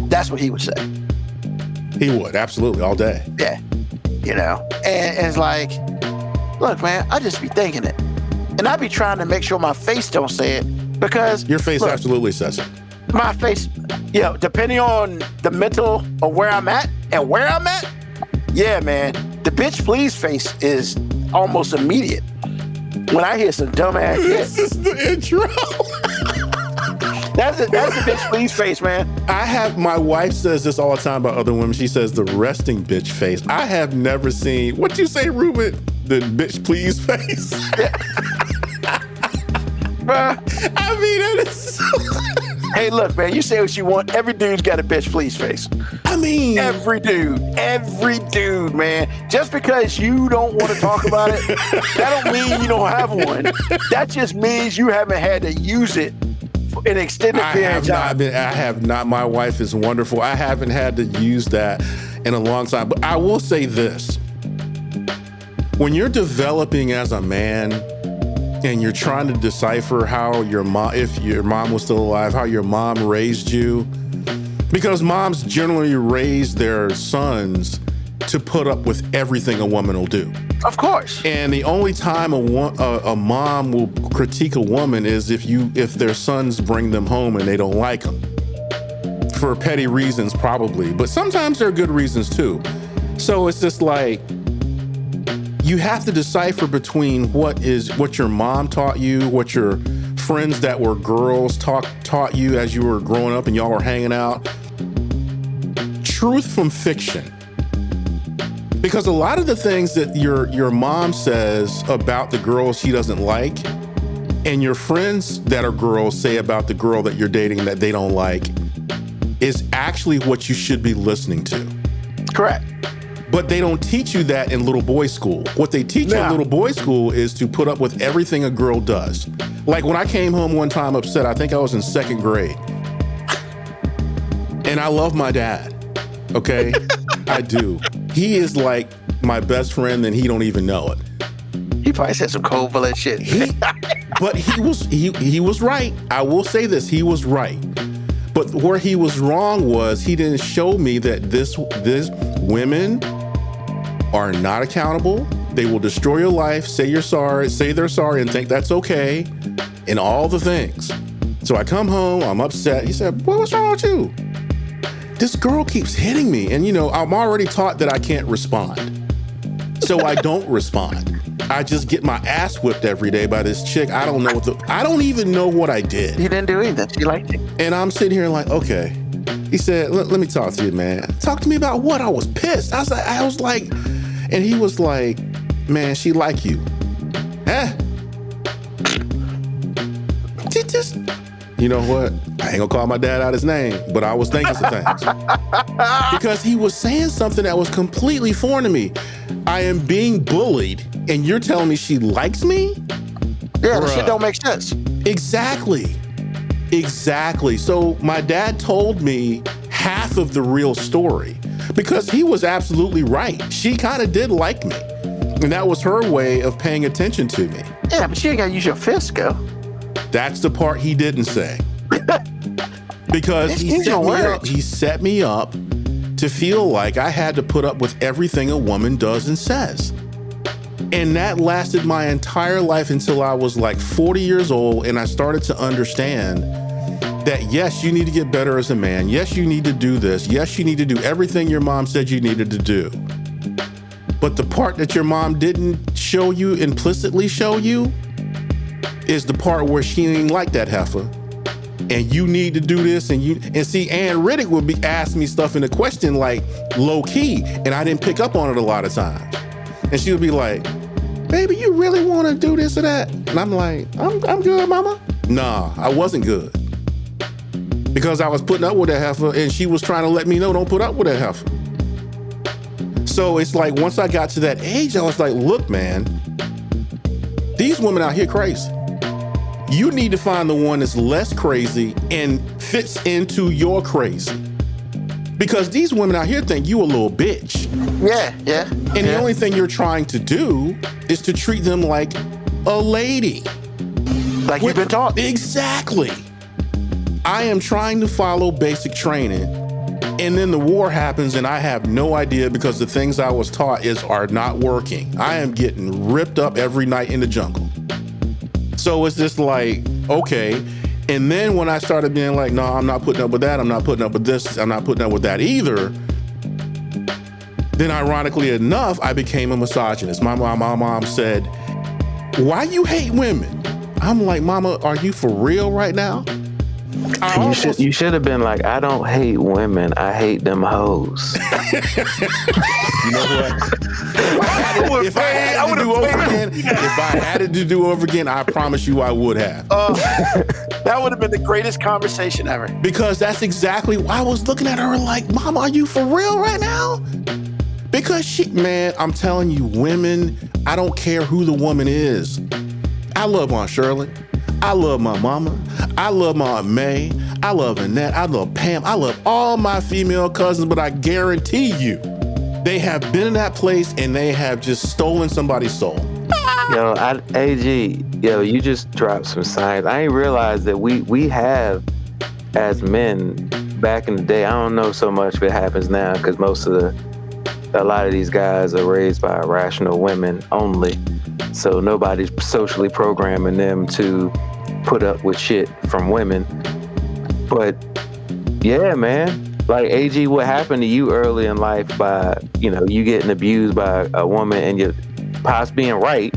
that's what he would say. He would, absolutely, all day. Yeah, you know, and it's like, look, man, I just be thinking it, and I be trying to make sure my face don't say it, because your face absolutely says it. My face, depending on the mental of where I'm at and where I'm at, yeah, man, the bitch please face is almost immediate when I hear some dumbass shit. This is the intro. That's the bitch please face, man. My wife says this all the time about other women. She says the resting bitch face. I have never seen, what you say, Ruben? The bitch please face? Bruh. I mean, it is so... Hey, look, man, you say what you want. Every dude's got a bitch please face. I mean... Every dude, man. Just because you don't want to talk about it, that don't mean you don't have one. That just means you haven't had to use it for an extended period of time. I have not. My wife is wonderful. I haven't had to use that in a long time. But I will say this. When you're developing as a man, and you're trying to decipher how your mom, if your mom was still alive, how your mom raised you, because moms generally raise their sons to put up with everything a woman will do. Of course. And the only time a mom will critique a woman is if their sons bring them home and they don't like them. For petty reasons, probably. But sometimes there are good reasons too. So it's just like, you have to decipher between what your mom taught you, what your friends that were girls taught you as you were growing up and y'all were hanging out. Truth from fiction. Because a lot of the things that your mom says about the girl she doesn't like, and your friends that are girls say about the girl that you're dating that they don't like, is actually what you should be listening to. Correct. But they don't teach you that in little boy school. What they teach you in little boy school is to put up with everything a girl does. Like when I came home one time upset, I think I was in 2nd grade. And I love my dad, okay? I do. He is like my best friend and he don't even know it. He probably said some cold-blooded shit. But he was right. I will say this, he was right. But where he was wrong was he didn't show me that this women are not accountable. They will destroy your life, say they're sorry, and think that's okay, and all the things. So I come home, I'm upset. He said, "Boy, what's wrong with you? This girl keeps hitting me." And I'm already taught that I can't respond. So I don't respond. I just get my ass whipped every day by this chick. I don't even know what I did. You didn't do anything. She liked it. And I'm sitting here like, okay. He said, let me talk to you, man. Talk to me about what? I was pissed. I was like, And he was like, man, she like you. Just, you know what? I ain't gonna call my dad out his name, but I was thinking some things. Because he was saying something that was completely foreign to me. I am being bullied, and you're telling me she likes me? Yeah, the shit don't make sense. Exactly. So my dad told me half of the real story because he was absolutely right. She kind of did like me. And that was her way of paying attention to me. Yeah, but you ain't gotta use your fist, go. That's the part he didn't say. Because he set me up to feel like I had to put up with everything a woman does and says. And that lasted my entire life until I was like 40 years old, and I started to understand that yes, you need to get better as a man. Yes, you need to do this. Yes, you need to do everything your mom said you needed to do. But the part that your mom didn't show you, implicitly show you, is the part where she ain't like that heifer. And you need to do this, and see, Ann Riddick would be asking me stuff in the question like low key, and I didn't pick up on it a lot of times. And she would be like, baby, you really want to do this or that? And I'm like, I'm good, mama. Nah, I wasn't good. Because I was putting up with that heifer, and she was trying to let me know, don't put up with that heifer. So it's like, once I got to that age, I was like, look, man, these women out here crazy. You need to find the one that's less crazy and fits into your crazy. Because these women out here think you a little bitch. Yeah. And the only thing you're trying to do is to treat them like a lady. Like you've been taught. Exactly. I am trying to follow basic training, and then the war happens and I have no idea because the things I was taught are not working. I am getting ripped up every night in the jungle. So it's just like, okay. And then when I started being like, no, I'm not putting up with that. I'm not putting up with this. I'm not putting up with that either. Then ironically enough, I became a misogynist. My mom said, why you hate women? I'm like, mama, are you for real right now? You should have been like, I don't hate women. I hate them hoes. You know what? If I had it to do over again, I promise you I would have. That would have been the greatest conversation ever. Because that's exactly why I was looking at her like, Mama, are you for real right now? Because man, I'm telling you, women, I don't care who the woman is. I love Aunt Shirley. I love my mama. I love my Aunt May. I love Annette. I love Pam. I love all my female cousins, but I guarantee you, they have been in that place and they have just stolen somebody's soul. Yo, AG, you just dropped some signs. I ain't realized that we have, as men, back in the day, I don't know so much if it happens now, because a lot of these guys are raised by irrational women only. So nobody's socially programming them to put up with shit from women. But yeah, man, like AG, what happened to you early in life by, you getting abused by a woman and your pops being right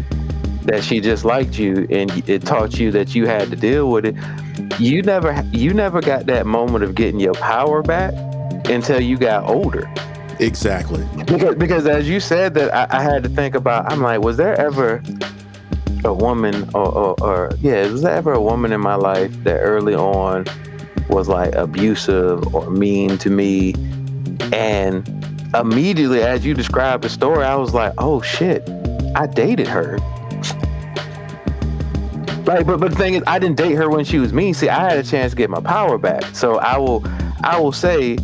that she just liked you and it taught you that you had to deal with it. You never got that moment of getting your power back until you got older. Exactly. Because as you said that, I had to think about, I'm like, was there ever a woman was there ever a woman in my life that early on was like abusive or mean to me? And immediately as you described the story, I was like, oh shit, I dated her. Like, but the thing is, I didn't date her when she was mean. See, I had a chance to get my power back. So I will say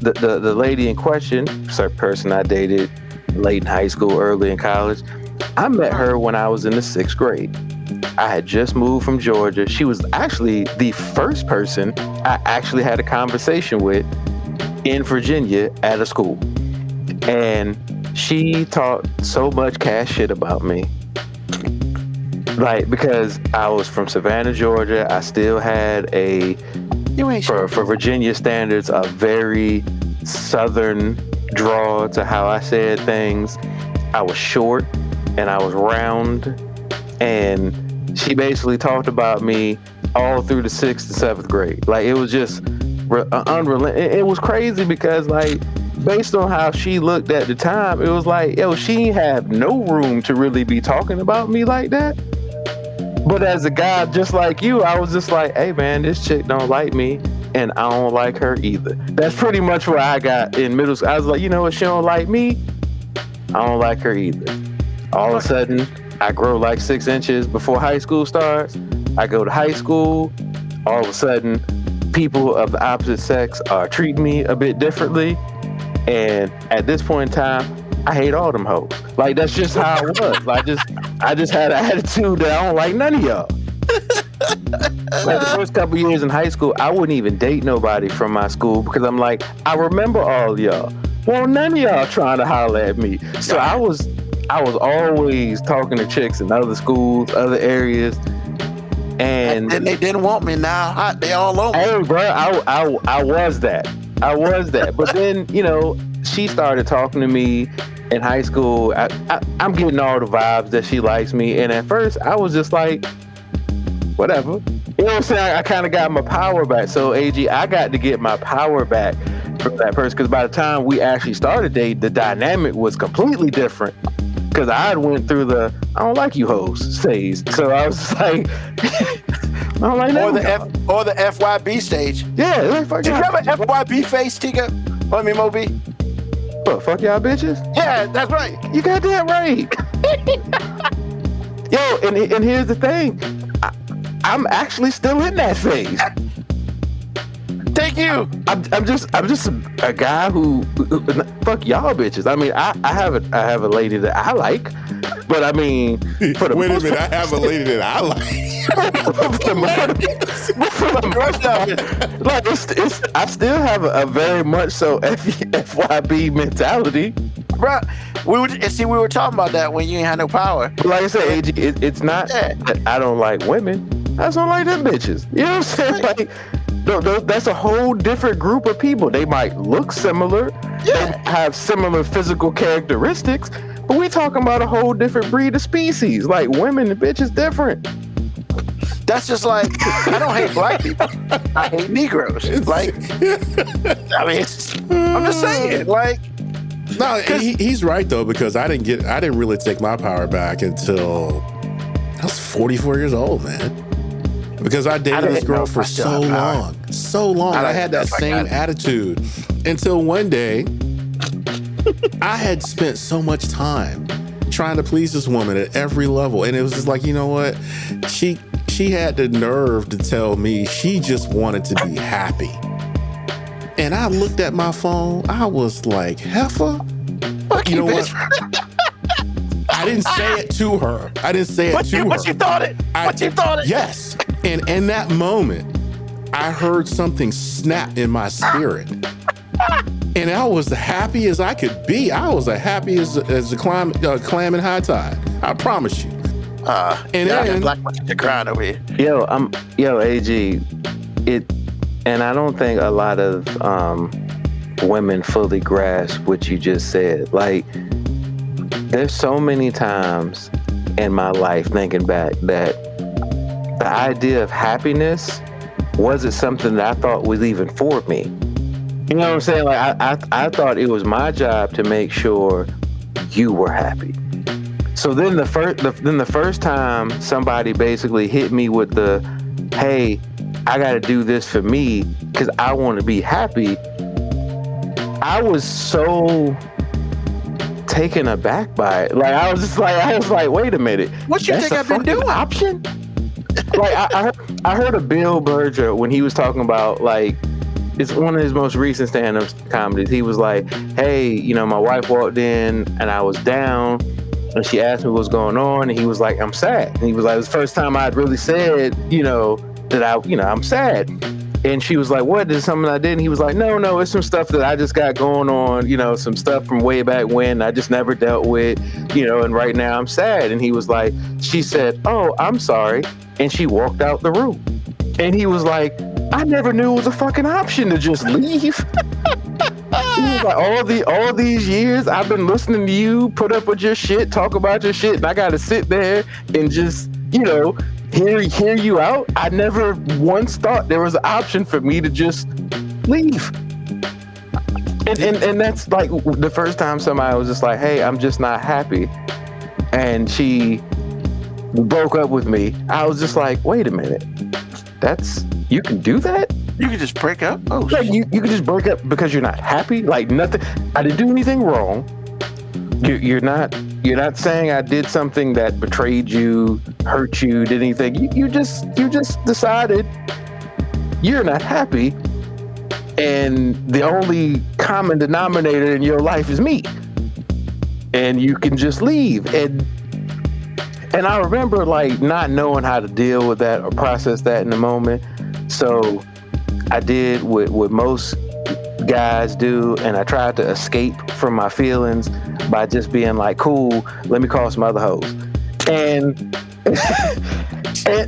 the lady in question, person I dated late in high school, early in college, I met her when I was in the 6th grade. I had just moved from Georgia. She was actually the first person I actually had a conversation with in Virginia at a school. And she talked so much cash shit about me. Like, because I was from Savannah, Georgia, I still had for Virginia standards, a very southern draw to how I said things. I was short and I was round, and she basically talked about me all through the 6th and 7th grade. Like, it was just unrelenting. It was crazy because, like, based on how she looked at the time, it was like, yo, she ain't have no room to really be talking about me like that. But as a guy just like you, I was just like, hey man, this chick don't like me and I don't like her either. That's pretty much where I got in middle school. I was like, you know what, she don't like me, I don't like her either. All of a sudden, I grow like 6 inches before high school starts. I go to high school. All of a sudden, people of the opposite sex are treating me a bit differently. And at this point in time, I hate all them hoes. Like, that's just how I was. I just had an attitude that I don't like none of y'all. Like the first couple years in high school, I wouldn't even date nobody from my school because I'm like, I remember all y'all. Well, none of y'all trying to holler at me. So I was always talking to chicks in other schools, other areas. And then they didn't want me. Now they all over. Hey, bro, I was that. But then, you know, she started talking to me in high school. I'm getting all the vibes that she likes me. And at first, I was just like, whatever. You know what I'm saying? I kind of got my power back. So, AG, I got to get my power back from that person. Because by the time we actually started dating, the dynamic was completely different. Because I had went through the I don't like you hoes phase. So I was just like, I don't like that. Or the FYB stage. Yeah. Did you have an FYB phase, Tika? I mean, Moby? What, fuck y'all bitches? Yeah, that's right. You got that right. Yo, and here's the thing. I'm actually still in that phase. Thank you. I'm just a guy who fuck y'all bitches. I mean, I have a lady that I like, but I mean, for the wait a minute, I have a lady that I like. Like I still have a very much so FYB mentality. Bro, we were talking about that when you ain't had no power. But like I said, AG, it's not that I don't like women. I just don't like them bitches. You know what I'm saying? Like, that's a whole different group of people. They might look similar, they have similar physical characteristics, but we talking about a whole different breed of species. Like, women and bitches different. That's just like, I don't hate black people. I hate Negroes. Like, I mean, I'm just saying, like. No, he's right though, because I didn't really take my power back until I was 44 years old, man. Because I dated this girl for so long. I had that same attitude until one day I had spent so much time trying to please this woman at every level. And it was just like, you know what? She had the nerve to tell me she just wanted to be happy. And I looked at my phone. I was like, heifer? You know what? I didn't say it to her. But you thought it. Yes. And in that moment, I heard something snap in my spirit. And I was as happy as I could be. I was as happy as a clam in high tide. I promise you. And then black to crying over here. Yo, AG, and I don't think a lot of women fully grasp what you just said. Like, there's so many times in my life thinking back that the idea of happiness wasn't something that I thought was even for me. You know what I'm saying? Like, I thought it was my job to make sure you were happy. So then the first time somebody basically hit me with the, hey, I got to do this for me because I want to be happy, I was so taken aback by it. Like, I was like, wait a minute. What you think I've been doing? Option? Like, I heard of Bill Berger when he was talking about, like, it's one of his most recent stand-up comedies. He was like, hey, you know, my wife walked in and I was down and she asked me what's going on, and he was like, I'm sad. And he was like, it was the first time I'd really said, you know, that I'm sad. And she was like, what? Is something I did? And he was like, no, it's some stuff that I just got going on, you know, some stuff from way back when I just never dealt with, you know, and right now I'm sad. And he was like, she said, oh, I'm sorry. And she walked out the room. And he was like, I never knew it was a fucking option to just leave. He was like, all these years I've been listening to you put up with your shit, talk about your shit, and I gotta sit there and just, you know, hear you out. I never once thought there was an option for me to just leave. And that's like the first time somebody was just like, hey, I'm just not happy. And she broke up with me. I was just like, wait a minute. You can do that? You can just break up? Oh, like you can just break up because you're not happy? Like nothing. I didn't do anything wrong. You're not saying I did something that betrayed you, hurt you, did anything. You just decided you're not happy. And the only common denominator in your life is me. And you can just leave. And I remember like not knowing how to deal with that or process that in the moment. So I did what most guys do, and I tried to escape from my feelings by just being like, cool, let me call some other hoes. And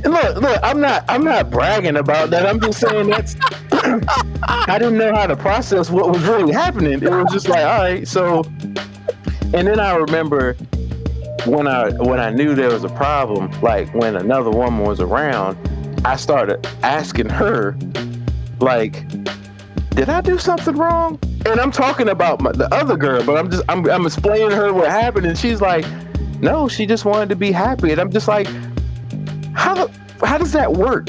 look, I'm not bragging about that. I'm just saying that's I didn't know how to process what was really happening. It was just like, all right, so. And then I remember when I knew there was a problem, like when another woman was around, I started asking her, like, did I do something wrong? And I'm talking about the other girl, but I'm explaining to her what happened, and she's like, no, she just wanted to be happy. And I'm just like, how does that work?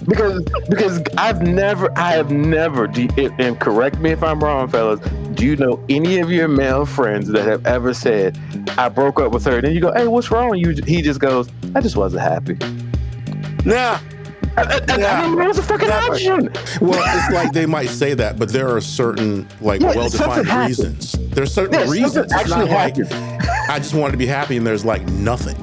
Because I have never, and correct me if I'm wrong, fellas, do you know any of your male friends that have ever said, I broke up with her, and then you go, hey, what's wrong? He just goes, I just wasn't happy. Nah. I mean, it was a fucking option. Well, it's like they might say that, but there are certain well-defined reasons. There's certain reasons. It's not like I just wanted to be happy and there's like nothing.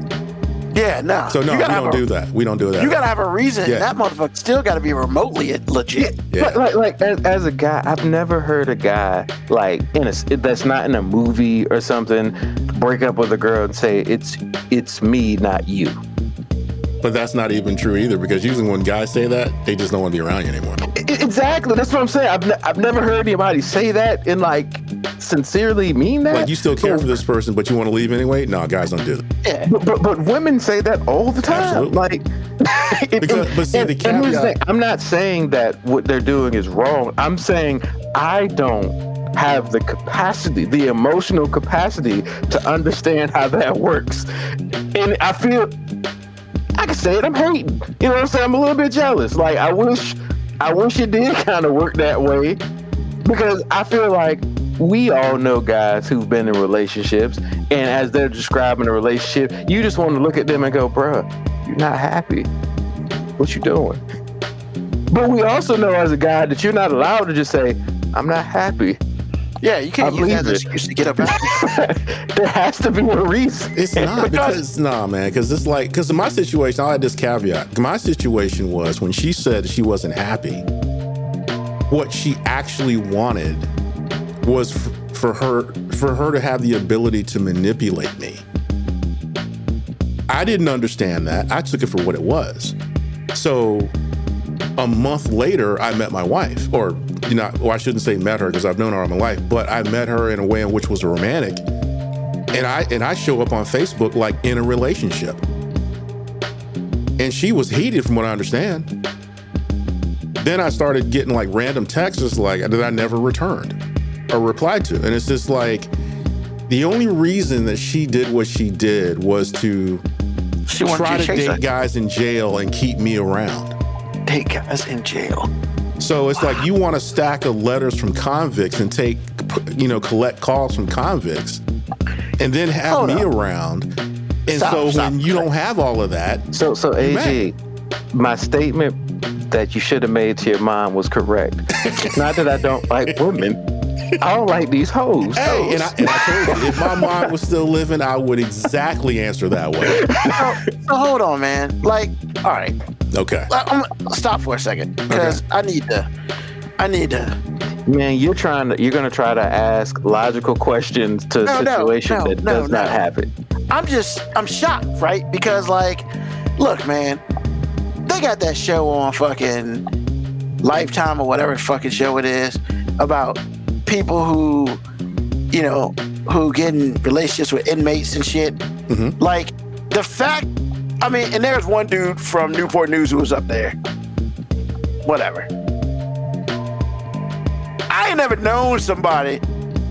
Yeah, no. So no, we don't do that. We don't do that. You gotta have a reason. Yeah. That motherfucker still gotta be remotely legit. Yeah. Like as a guy, I've never heard a guy like that's not in a movie or something break up with a girl and say it's me, not you. But that's not even true either, because usually when guys say that, they just don't want to be around you anymore. Exactly. That's what I'm saying. I've never heard anybody say that and like sincerely mean that. Like you still care for this person, but you want to leave anyway? No, guys don't do that. Yeah. But women say that all the time. Absolutely. Like, but see, the caveat. I'm not saying that what they're doing is wrong. I'm saying I don't have the capacity, the emotional capacity to understand how that works. And I feel, I can say it, I'm hating. You know what I'm saying? I'm a little bit jealous. Like, I wish it did kind of work that way, because I feel like we all know guys who've been in relationships, and as they're describing a relationship, you just want to look at them and go, bruh, you're not happy. What you doing? But we also know as a guy that you're not allowed to just say, I'm not happy. Yeah, you can't use that as an excuse to get up out. There has to be a reason. It's not because it's like, because in my situation, I'll add this caveat. My situation was when she said she wasn't happy, what she actually wanted was for her to have the ability to manipulate me. I didn't understand that. I took it for what it was. So a month later, I met my wife, or I shouldn't say met her because I've known her all my life, but I met her in a way in which was romantic. And I show up on Facebook like in a relationship. And she was heated from what I understand. Then I started getting like random texts like that I never returned or replied to. And it's just like, the only reason that she did what she did was to try to date guys in jail and keep me around. Date guys in jail. So it's like you want a stack of letters from convicts and collect calls from convicts and then have me around. And when you don't have all of that. So AG, my statement that you should have made to your mom was correct. It's not that I don't like women. I don't like these hoes. Hey, and I told you, if my mom was still living, I would exactly answer that way. So hold on, man. Like, all right. Okay. Stop for a second, because I need to. Man, you're gonna try to ask logical questions to a situation that does not happen. I'm shocked, right? Because like, look, man, they got that show on fucking Lifetime or whatever fucking show it is about people who get in relationships with inmates and shit. Mm-hmm. Like, the fact, and there's one dude from Newport News who was up there. Whatever. I ain't never known somebody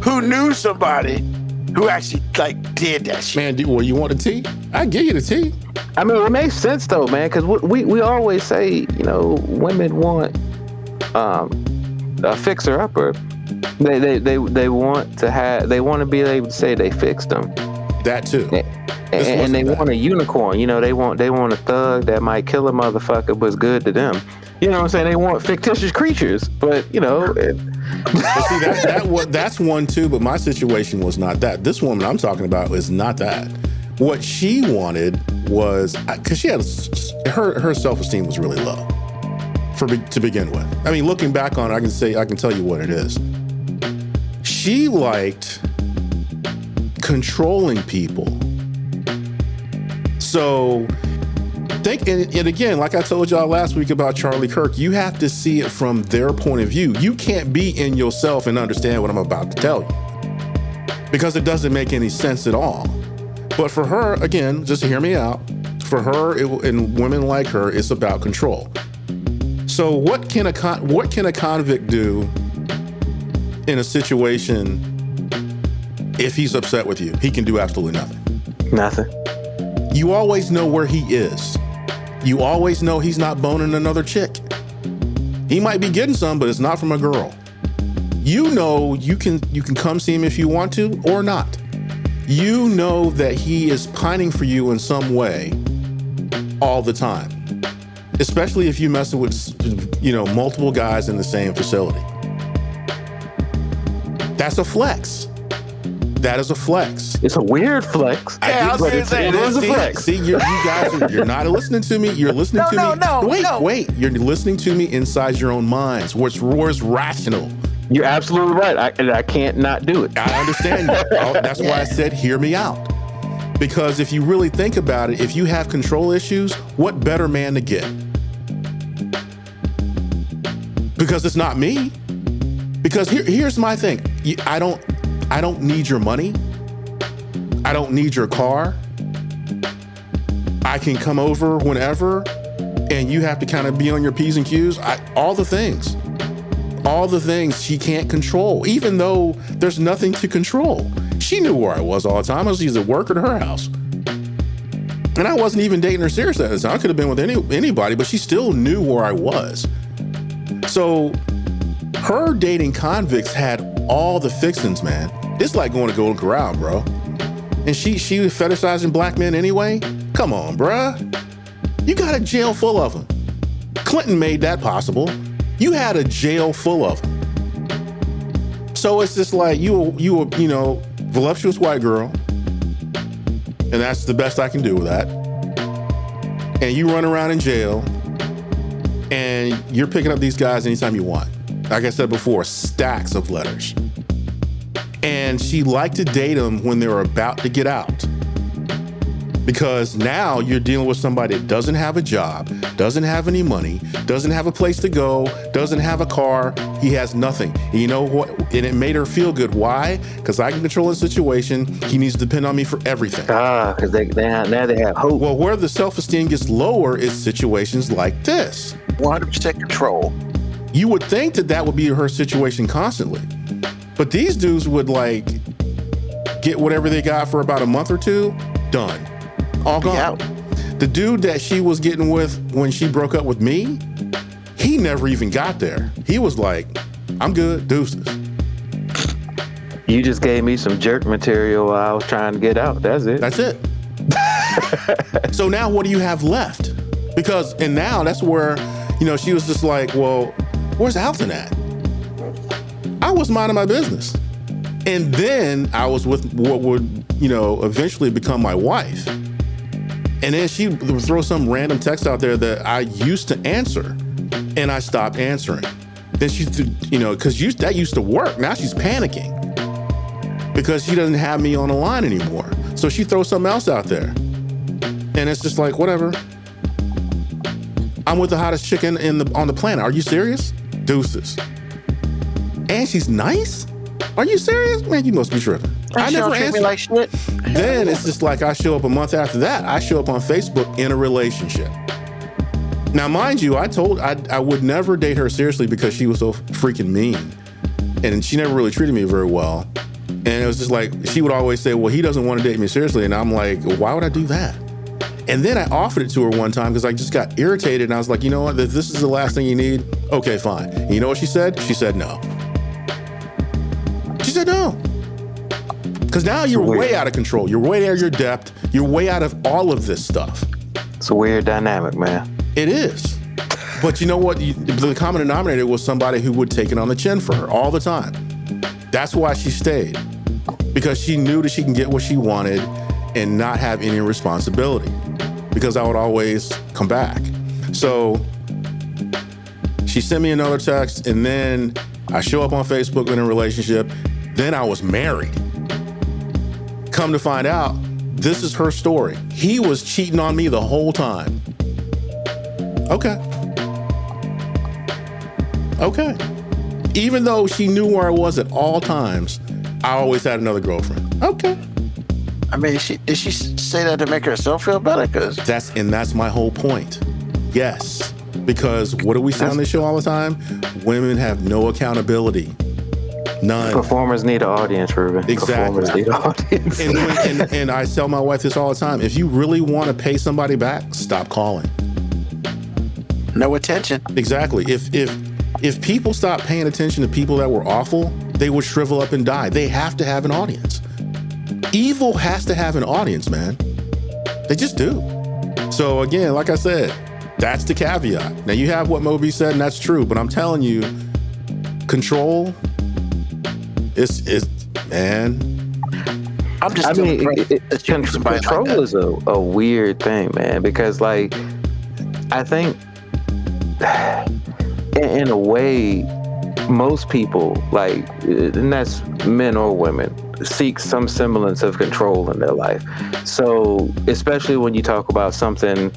who knew somebody who actually like did that shit. Man, well, you want the tea? I give you the tea. I mean, it makes sense though, man, because we always say, women want a fixer upper. They want to be able to say they fixed them. That too. And they want a unicorn. They want a thug that might kill a motherfucker but's good to them. You know what I'm saying? They want fictitious creatures, but But see, that's one too. But my situation was not that. This woman I'm talking about is not that. What she wanted was, because she had her self-esteem was really low to begin with. I mean, looking back on it, I can tell you what it is. She liked controlling people. So think, and again, like I told y'all last week about Charlie Kirk, you have to see it from their point of view. You can't be in yourself and understand what I'm about to tell you, because it doesn't make any sense at all. But for her, again, just to hear me out, for her and women like her, it's about control. So what can a convict do in a situation if he's upset with you? He can do absolutely nothing. Nothing. You always know where he is. You always know he's not boning another chick. He might be getting some, but it's not from a girl. You know you can come see him if you want to or not. You know that he is pining for you in some way all the time, especially if you mess with, multiple guys in the same facility. That's a flex. That is a flex. It's a weird flex. Yeah, it is a flex. See, you guys, you're not listening to me. You're listening to me. No. Wait. You're listening to me inside your own minds, where it's rational. You're absolutely right. I can't not do it. I understand you. That's why I said, hear me out. Because if you really think about it, if you have control issues, what better man to get? Because it's not me. Because here's my thing. I don't need your money. I don't need your car. I can come over whenever, and you have to kind of be on your P's and Q's. All the things she can't control, even though there's nothing to control. She knew where I was all the time. I was either at work or at her house. And I wasn't even dating her seriously at the time. I could have been with anybody, but she still knew where I was. So her dating convicts had all the fixings, man. It's like going to Golden Corral, bro. And she was fetishizing black men anyway? Come on, bruh. You got a jail full of them. Clinton made that possible. You had a jail full of them. So it's just like you voluptuous white girl, and that's the best I can do with that. And you run around in jail, and you're picking up these guys anytime you want. Like I said before, stacks of letters. And she liked to date them when they were about to get out. Because now you're dealing with somebody that doesn't have a job, doesn't have any money, doesn't have a place to go, doesn't have a car. He has nothing. And you know what? And it made her feel good. Why? Because I can control the situation. He needs to depend on me for everything. Because now they have hope. Well, where the self-esteem gets lower is situations like this. 100% control. You would think that would be her situation constantly. But these dudes would get whatever they got for about a month or two, done. All gone. Yeah. The dude that she was getting with when she broke up with me, he never even got there. He was like, I'm good, deuces. You just gave me some jerk material while I was trying to get out. That's it. That's it. So now what do you have left? And now that's where, she was just like, well, where's Alton at? I was minding my business. And then I was with what would, eventually become my wife. And then she would throw some random text out there that I used to answer, and I stopped answering. Then she, because that used to work. Now she's panicking because she doesn't have me on the line anymore. So she throws something else out there. And it's just like, whatever. I'm with the hottest chick on the planet. Are you serious? Deuces. And she's nice? Are you serious? Man, you must be tripping. I never answered. Me like shit. Then it's just like I show up a month after that. I show up on Facebook in a relationship. Now, mind you, I would never date her seriously because she was so freaking mean. and she never really treated me very well. And it was just like, she would always say, well, he doesn't want to date me seriously. And I'm like, why would I do that? And then I offered it to her one time because I just got irritated. And I was like, you know what? If this is the last thing you need, okay, fine. And you know what she said? She said no. She said no. Because now you're way out of control. You're way out of your depth. You're way out of all of this stuff. It's a weird dynamic, man. It is. But you know what? The common denominator was somebody who would take it on the chin for her all the time. That's why she stayed. Because she knew that she can get what she wanted and not have any responsibility. Because I would always come back. So she sent me another text, and then I show up on Facebook in a relationship. Then I was married. Come to find out, this is her story. He was cheating on me the whole time. Okay. Even though she knew where I was at all times, I always had another girlfriend. Okay. I mean, did she say that to make herself feel better? That's my whole point. Yes. Because what do we say on this show all the time? Women have no accountability. None. Performers need an audience, Ruben. Exactly. Performers need an audience. and I tell my wife this all the time. If you really want to pay somebody back, stop calling. No attention. Exactly. If people stop paying attention to people that were awful, they would shrivel up and die. They have to have an audience. Evil has to have an audience, man. They just do. So again, like I said, that's the caveat. Now you have what Moby said, and that's true, but I'm telling you, control is man. Control is a weird thing, man, because like I think in a way most people, like, and that's men or women, seek some semblance of control in their life. So especially when you talk about something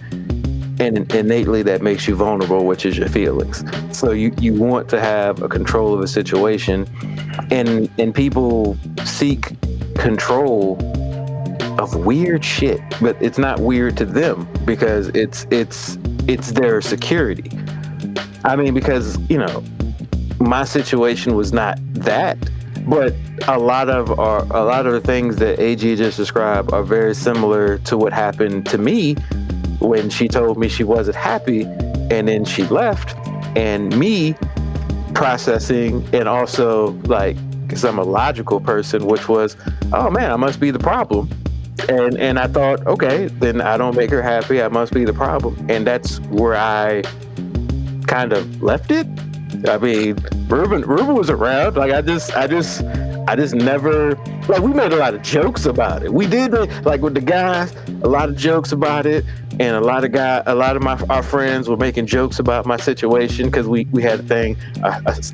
innately that makes you vulnerable, which is your feelings. So you want to have a control of a situation, and people seek control of weird shit, but it's not weird to them because it's their security. I mean, because, you know, my situation was not that, but a lot of the things that AG just described are very similar to what happened to me when she told me she wasn't happy and then she left, and me processing, and also like, because I'm a logical person, which was, oh man, I must be the problem. And I thought, okay, then I don't make her happy, I must be the problem. And that's where I kind of left it. I mean, Ruben was around. Like I just never, like, we made a lot of jokes about it. We did, like with the guys, a lot of jokes about it, and a lot of our friends were making jokes about my situation, because we had a thing,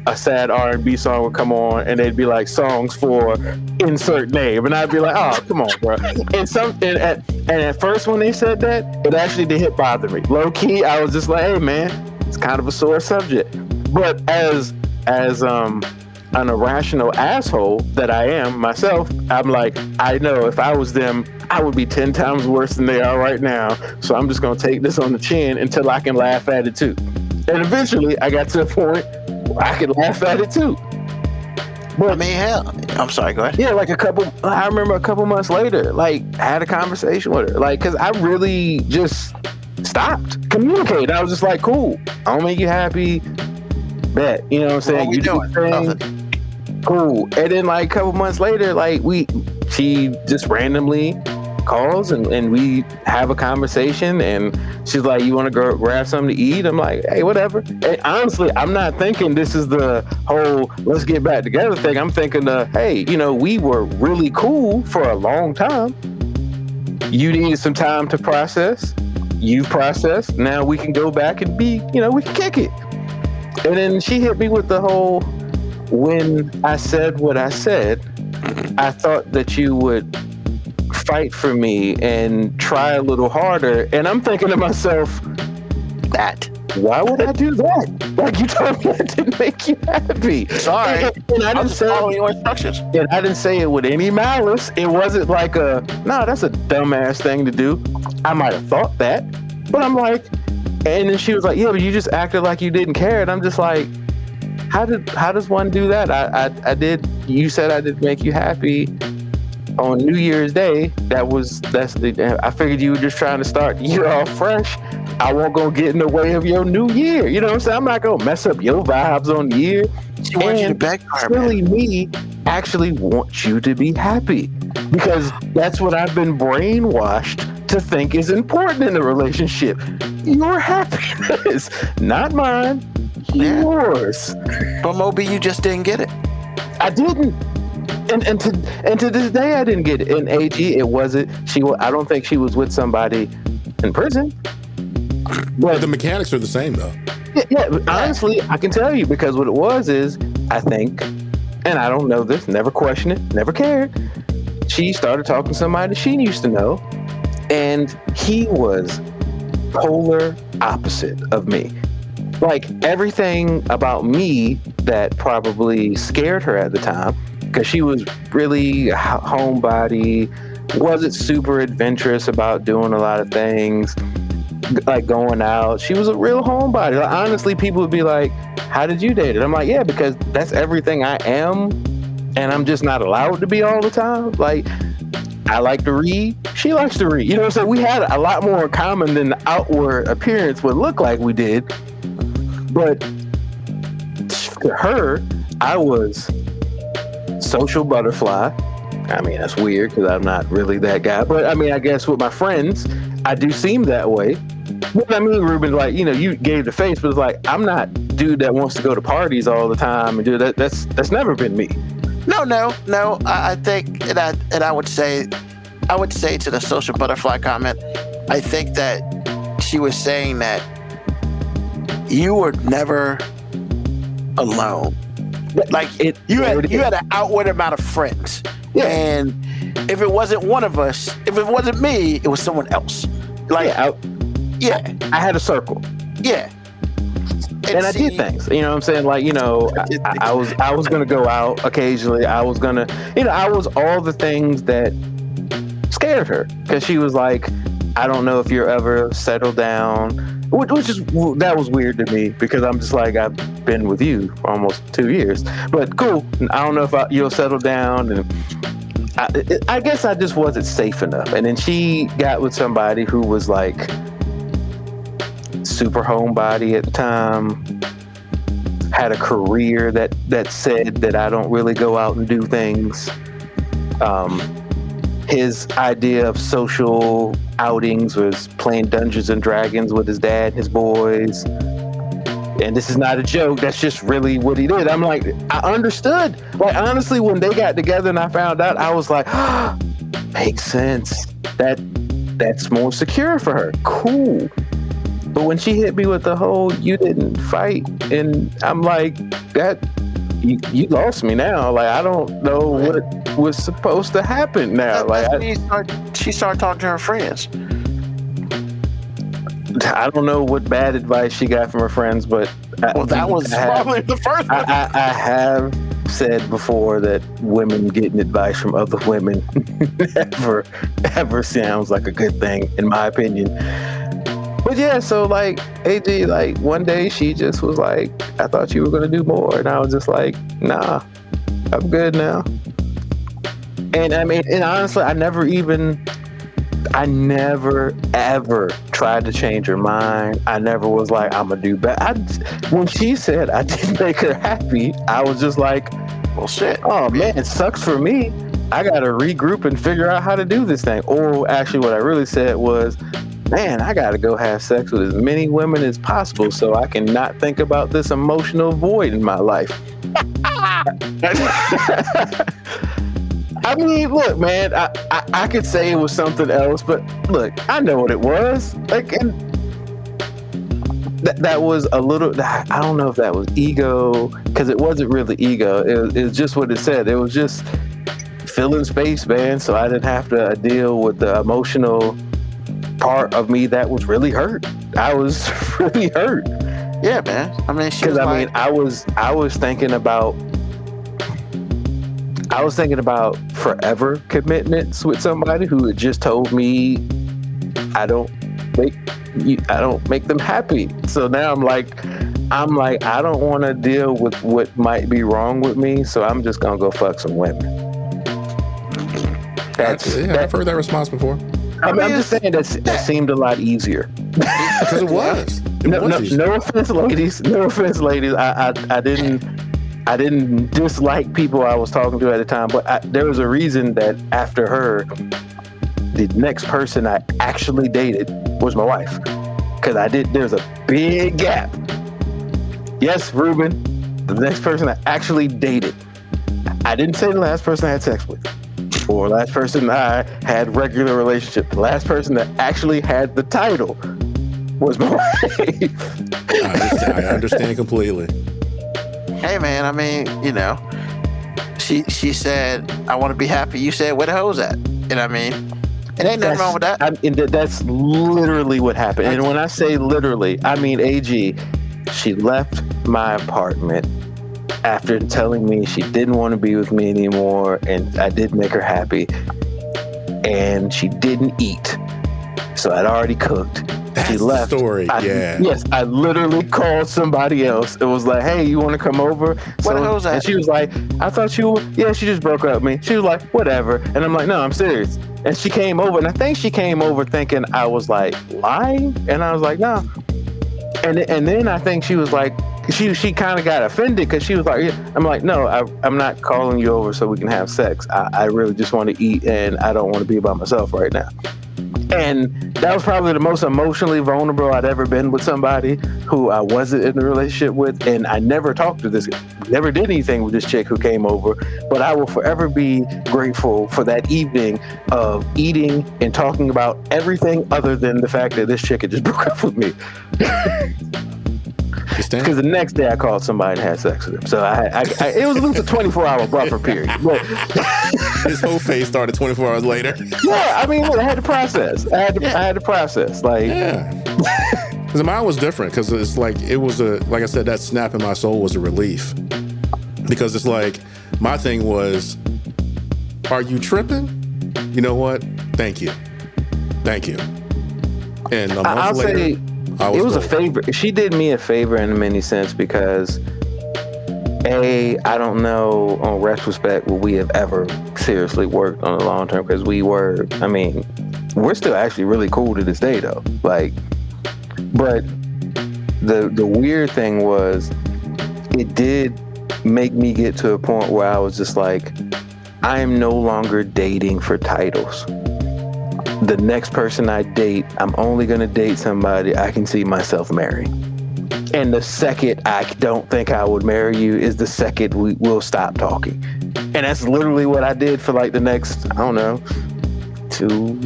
a sad R&B song would come on, and they'd be like, songs for insert name, and I'd be like, oh, come on, bro. And at first when they said that, it actually did bother me. Low key, I was just like, hey man, it's kind of a sore subject. But as an irrational asshole that I am myself, I'm like, I know if I was them, I would be 10 times worse than they are right now. So I'm just going to take this on the chin until I can laugh at it too. And eventually I got to a point where I could laugh at it too. But I mean, hell, I'm sorry, go ahead. Yeah, I remember a couple months later, like, I had a conversation with her, like, because I really just stopped communicating. I was just like, cool, I don't make you happy, bet, you know what I'm saying? What you doing? Cool. And then like a couple months later, like she just randomly calls and we have a conversation, and she's like, you want to go grab something to eat? I'm like, hey, whatever. And honestly, I'm not thinking this is the whole let's get back together thing. I'm thinking hey, you know, we were really cool for a long time. You needed some time to process. You processed. Now we can go back and we can kick it. And then she hit me with the whole, when I said what I said, I thought that you would fight for me and try a little harder. And I'm thinking to myself, why would I do that? Like, you told me I didn't make you happy. Sorry. And I didn't follow your instructions. And I didn't say it with any malice. It wasn't like that's a dumbass thing to do. I might have thought that, but I'm like, and then she was like, yeah, but you just acted like you didn't care. And I'm just like, how does one do that? I did. You said I did make you happy on New Year's Day. I figured you were just trying to start the year off fresh. I won't go get in the way of your new year. You know what I'm saying? I'm not gonna mess up your vibes on the year. She wants you to beg her, really, me actually want you to be happy, because that's what I've been brainwashed to think is important in a relationship. Your happiness, not mine, yours. But Moby, you just didn't get it. I didn't. And to this day, I didn't get it. And AG, it wasn't. I don't think she was with somebody in prison. But the mechanics are the same, though. Yeah, honestly, I can tell you, because what it was is, I think, and I don't know this, never questioned it, never cared. She started talking to somebody she used to know, and he was polar opposite of me. Like, everything about me that probably scared her at the time, because she was really a homebody, wasn't super adventurous about doing a lot of things, like going out. She was a real homebody. Like, honestly, people would be like, how did you date it? I'm like, yeah, because that's everything I am, and I'm just not allowed to be all the time. Like, I like to read, she likes to read. You know what I'm saying? We had a lot more in common than the outward appearance would look like we did. But to her, I was social butterfly. I mean, that's weird because I'm not really that guy. But I mean, I guess with my friends, I do seem that way. But I mean, Ruben, like, you know, you gave the face, but it's like, I'm not dude that wants to go to parties all the time and do that. That's never been me. No. I think, and I would say to the social butterfly comment, I think that she was saying that you were never alone. Like, you had an outward amount of friends. Yeah. And if it wasn't one of us, if it wasn't me, it was someone else. Like, I had a circle. Yeah. And I did things, you know what I'm saying? Like, you know, I was going to go out occasionally. I was going to, you know, I was all the things that scared her, because she was like, I don't know if you're ever settled down, that was weird to me, because I'm just like, I've been with you for almost 2 years, but cool. I don't know if you'll settle down. And I guess I just wasn't safe enough. And then she got with somebody who was like super homebody at the time, had a career that said that I don't really go out and do things. His idea of social outings was playing Dungeons and Dragons with his dad and his boys. And this is not a joke. That's just really what he did. I'm like, I understood. Like, honestly, when they got together and I found out, I was like, makes sense. That's more secure for her. Cool. But when she hit me with the whole, you didn't fight, and I'm like, you lost me now. Like, I don't know what was supposed to happen now. She started talking to her friends. I don't know what bad advice she got from her friends, but that was probably the first one. I have said before that women getting advice from other women ever sounds like a good thing, in my opinion. But yeah, so like AG, like one day she just was like, I thought you were gonna do more, and I was just like, nah, I'm good now. And I mean, and honestly, I never ever tried to change her mind. I never was like, I'm gonna do better. When she said I didn't make her happy, I was just like, well, shit. Oh man, it sucks for me. I gotta regroup and figure out how to do this thing. Or actually, what I really said was, man, I gotta go have sex with as many women as possible so I can not think about this emotional void in my life. I mean, look, man, I could say it was something else, but look, I know what it was. Like, and that was a little, I don't know if that was ego, because it wasn't really ego. It was just what it said. It was just filling space, man, so I didn't have to deal with the emotional part of me that was really hurt. I was really hurt. Yeah, man. I mean, because I was thinking about forever commitments with somebody who had just told me I don't make them happy. So now I'm like, I'm like, I don't want to deal with what might be wrong with me, so I'm just gonna go fuck some women. I've heard that response before. I'm just saying that seemed a lot easier. Because it was. No offense, ladies. No offense, ladies. I didn't dislike people I was talking to at the time, but there was a reason that after her, the next person I actually dated was my wife. Because there's a big gap. Yes, Ruben, the next person I actually dated. I didn't say the last person I had sex with. Or last person I had regular relationship. The last person that actually had the title was my wife. I understand completely. Hey man, I mean, you know, she said, I want to be happy. You said, where the hoes at? And I mean, it ain't nothing wrong with that. That's literally what happened. And when I say literally, I mean, AG, she left my apartment after telling me she didn't want to be with me anymore, and I did make her happy, and she didn't eat, so I'd already cooked. That's she left. The story. Yes, I literally called somebody else. It was like, hey, you want to come over? What the hell's that? And she was like, I thought you were, yeah, she just broke up with me. She was like, whatever. And I'm like, no, I'm serious. And she came over, and I think she came over thinking I was like lying, and I was like, no. And then I think she was like, she kind of got offended because she was like, yeah. I'm like, no, I'm not calling you over so we can have sex. I really just want to eat, and I don't want to be by myself right now. And that was probably the most emotionally vulnerable I'd ever been with somebody who I wasn't in a relationship with. And I never talked to this, never did anything with this chick who came over. But I will forever be grateful for that evening of eating and talking about everything other than the fact that this chick had just broke up with me. Because the next day I called somebody and had sex with him. So it was at least a 24-hour buffer period. But his whole face started 24 hours later. Yeah, I mean, I had to process. I had to process. Like, yeah. Because mine was different. Because it's like, it was like I said, that snap in my soul was a relief. Because it's like, my thing was, are you tripping? You know what? Thank you. And a month I'll later, say it was a favor. She did me a favor in many sense because, I don't know on retrospect will we have ever seriously worked on the long term, because we're still actually really cool to this day though. Like, but the weird thing was, it did make me get to a point where I was just like, I am no longer dating for titles. The next person I date, I'm only going to date somebody I can see myself marrying. And the second I don't think I would marry you is the second we will stop talking. And that's literally what I did for like the next, I don't know, 2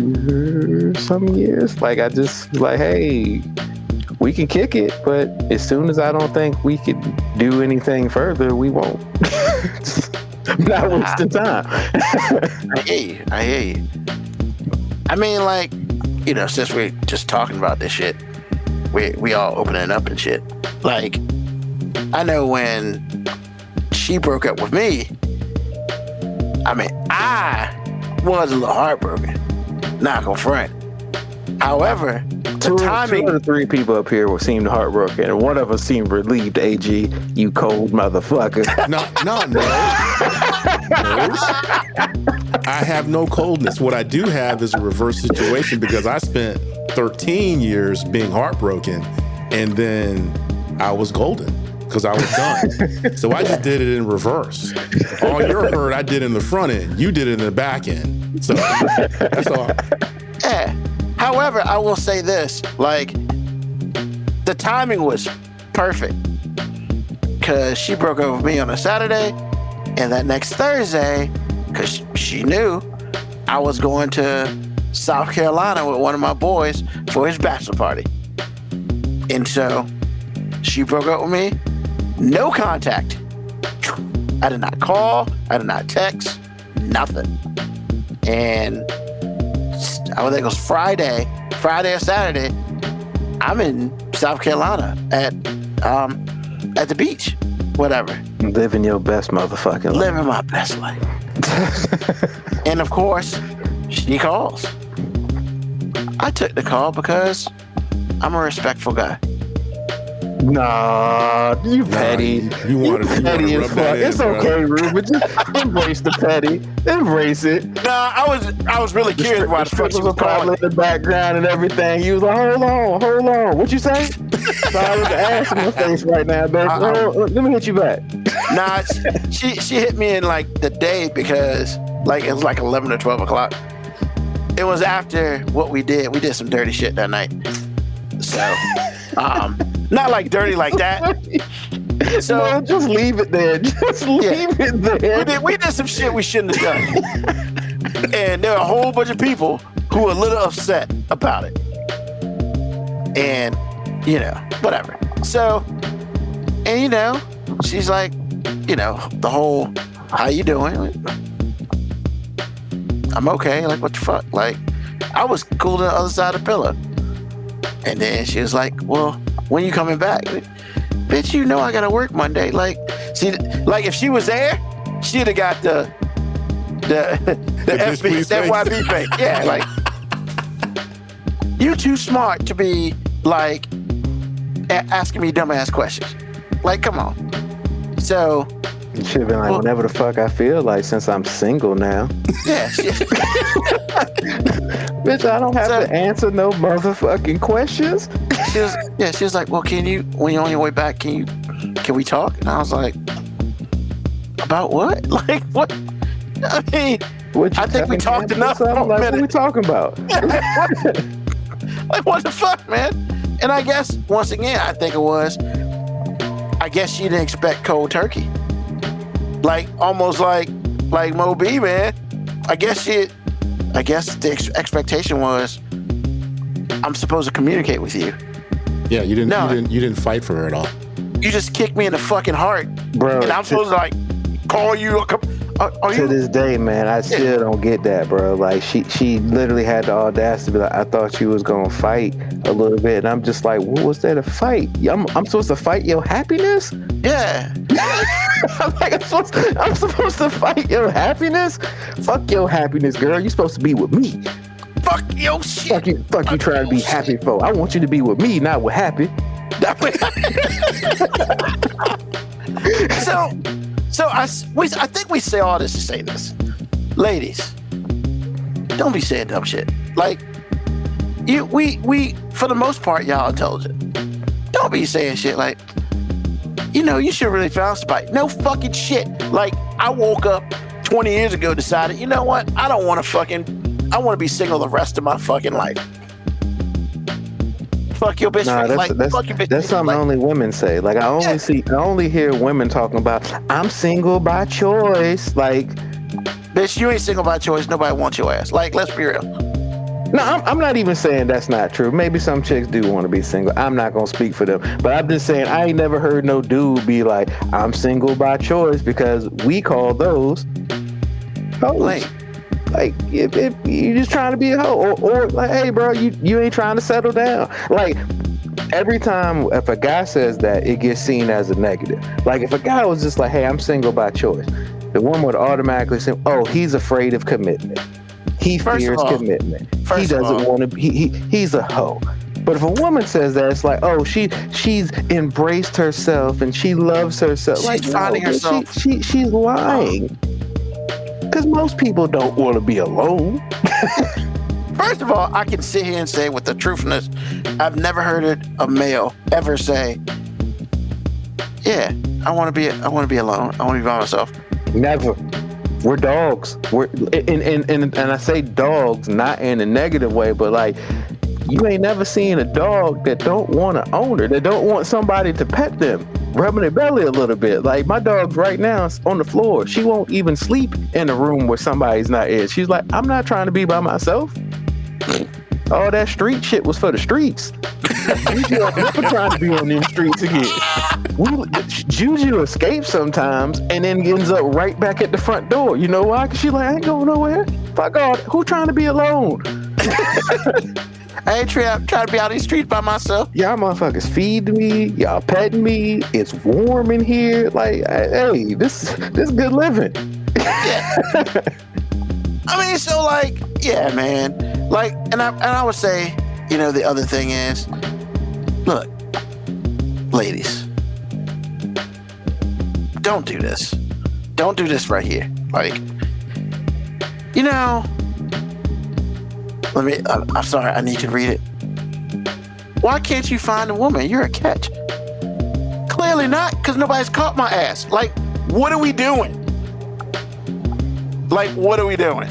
years. Like, I just was like, hey, we can kick it, but as soon as I don't think we could do anything further, we won't. Not wasting time. I hear you. I mean, like, you know, since we're just talking about this shit, we all opening up and shit. Like, I know when she broke up with me, I mean, I was a little heartbroken. Not gonna front. However, the timing. 2 of the 3 people up here seemed heartbroken, and one of us seemed relieved. AG, you cold motherfucker. No. I have no coldness. What I do have is a reverse situation, because I spent 13 years being heartbroken, and then I was golden because I was done. So I just did it in reverse. All your hurt I did in the front end. You did it in the back end. So that's all. Yeah. However, I will say this, like, the timing was perfect, because she broke up with me on a Saturday, and that next Thursday, because she knew I was going to South Carolina with one of my boys for his bachelor party. And so she broke up with me, no contact. I did not call, I did not text, nothing. And I think it was Friday or Saturday, I'm in South Carolina at the beach, whatever. Living your best motherfucking life. Living my best life. And of course, she calls. I took the call because I'm a respectful guy. Nah, you petty. You want to petty as fuck. It's okay, Ruben. Just embrace the petty. Embrace it. Nah, I was really curious why the fuck she was probably in the background and everything. You was like, hold on. What you say? Sorry with the ass in my face right now, baby. Let me hit you back. Nah, she hit me in like the day because like it was like 11 or 12 o'clock. It was after what we did. We did some dirty shit that night. So, not like dirty like that. So no, just leave it there. Just leave it there. We did some shit we shouldn't have done. And there were a whole bunch of people who were a little upset about it. And, you know, whatever. So, and you know, she's like, you know, the whole, how you doing? I'm okay. Like, what the fuck? Like, I was cool on the other side of the pillow. And then she was like, well, when you coming back? Bitch, you know I gotta work Monday. Like, see, like if she was there, she'd have got the FYB face. Yeah, like, you too smart to be like asking me dumbass questions. Like, come on. So you should have been like, whenever the fuck I feel like, since I'm single now. Yeah. Bitch, I don't have to answer no motherfucking questions. She was like, well, can you, when you're on your way back, can we talk? And I was like, about what? Like, what? I mean, I think we talked enough. Like, what are we talking about? Like, what the fuck, man? And I guess, once again, I guess she didn't expect cold turkey. Like, almost like Mo B, man. I guess the expectation was, I'm supposed to communicate with you. Yeah, you didn't fight for her at all. You just kicked me in the fucking heart, bro. And I'm supposed to like call you. To this day, man, I still don't get that, bro. Like she literally had the audacity to be like, I thought you was gonna fight a little bit, and I'm just like, what was there to fight? I'm supposed to fight your happiness? Yeah. I'm supposed to fight your happiness? Fuck your happiness, girl. You're supposed to be with me. Fuck your shit. Fuck you trying to be happy for. I want you to be with me, not with happy. So I think we say all this to say this. Ladies, don't be saying dumb shit. Like, we for the most part, y'all intelligent. Don't be saying shit like, you know, you should really found somebody. No fucking shit. Like, I woke up 20 years ago, decided, you know what? I want to be single the rest of my fucking life. Fuck your bitch. Nah, that's something like, only women say. Like, I only hear women talking about, I'm single by choice. Like, bitch, you ain't single by choice. Nobody wants your ass. Like, let's be real. No, I'm not even saying that's not true. Maybe some chicks do want to be single. I'm not going to speak for them. But I'm just saying, I ain't never heard no dude be like, I'm single by choice, because we call those hoes. Like, if you're just trying to be a hoe, or like, hey, bro, you ain't trying to settle down. Like, every time if a guy says that, it gets seen as a negative. Like, if a guy was just like, hey, I'm single by choice, the woman would automatically say, oh, he's afraid of commitment. He fears commitment. He doesn't want to. He's a hoe. But if a woman says that, it's like, oh, she's embraced herself and she loves herself. She's like, finding herself. She's lying. Because most people don't want to be alone. First of all, I can sit here and say with the truthfulness, I've never heard a male ever say, yeah, I want to be alone. I want to be by myself. Never. We're dogs. And I say dogs not in a negative way, but like, you ain't never seen a dog that don't want an owner, that don't want somebody to pet them, rubbing their belly a little bit. Like, my dog right now is on the floor. She won't even sleep in a room where somebody's not in. She's like, I'm not trying to be by myself. All that street shit was for the streets. Juju never trying to be on them streets again. Juju escapes sometimes and then ends up right back at the front door. You know why? Because she's like, I ain't going nowhere. Fuck all. Who trying to be alone? I ain't trying to be out these streets by myself. Y'all motherfuckers feed me. Y'all petting me. It's warm in here. Like, hey, this good living. Yeah. I mean, so like, yeah, man. Like, and I would say, you know, the other thing is, look, ladies, don't do this. Don't do this right here. Like, you know, I'm sorry, I need to read it. Why can't you find a woman? You're a catch. Clearly not, because nobody's caught my ass. Like, what are we doing? Like, what are we doing?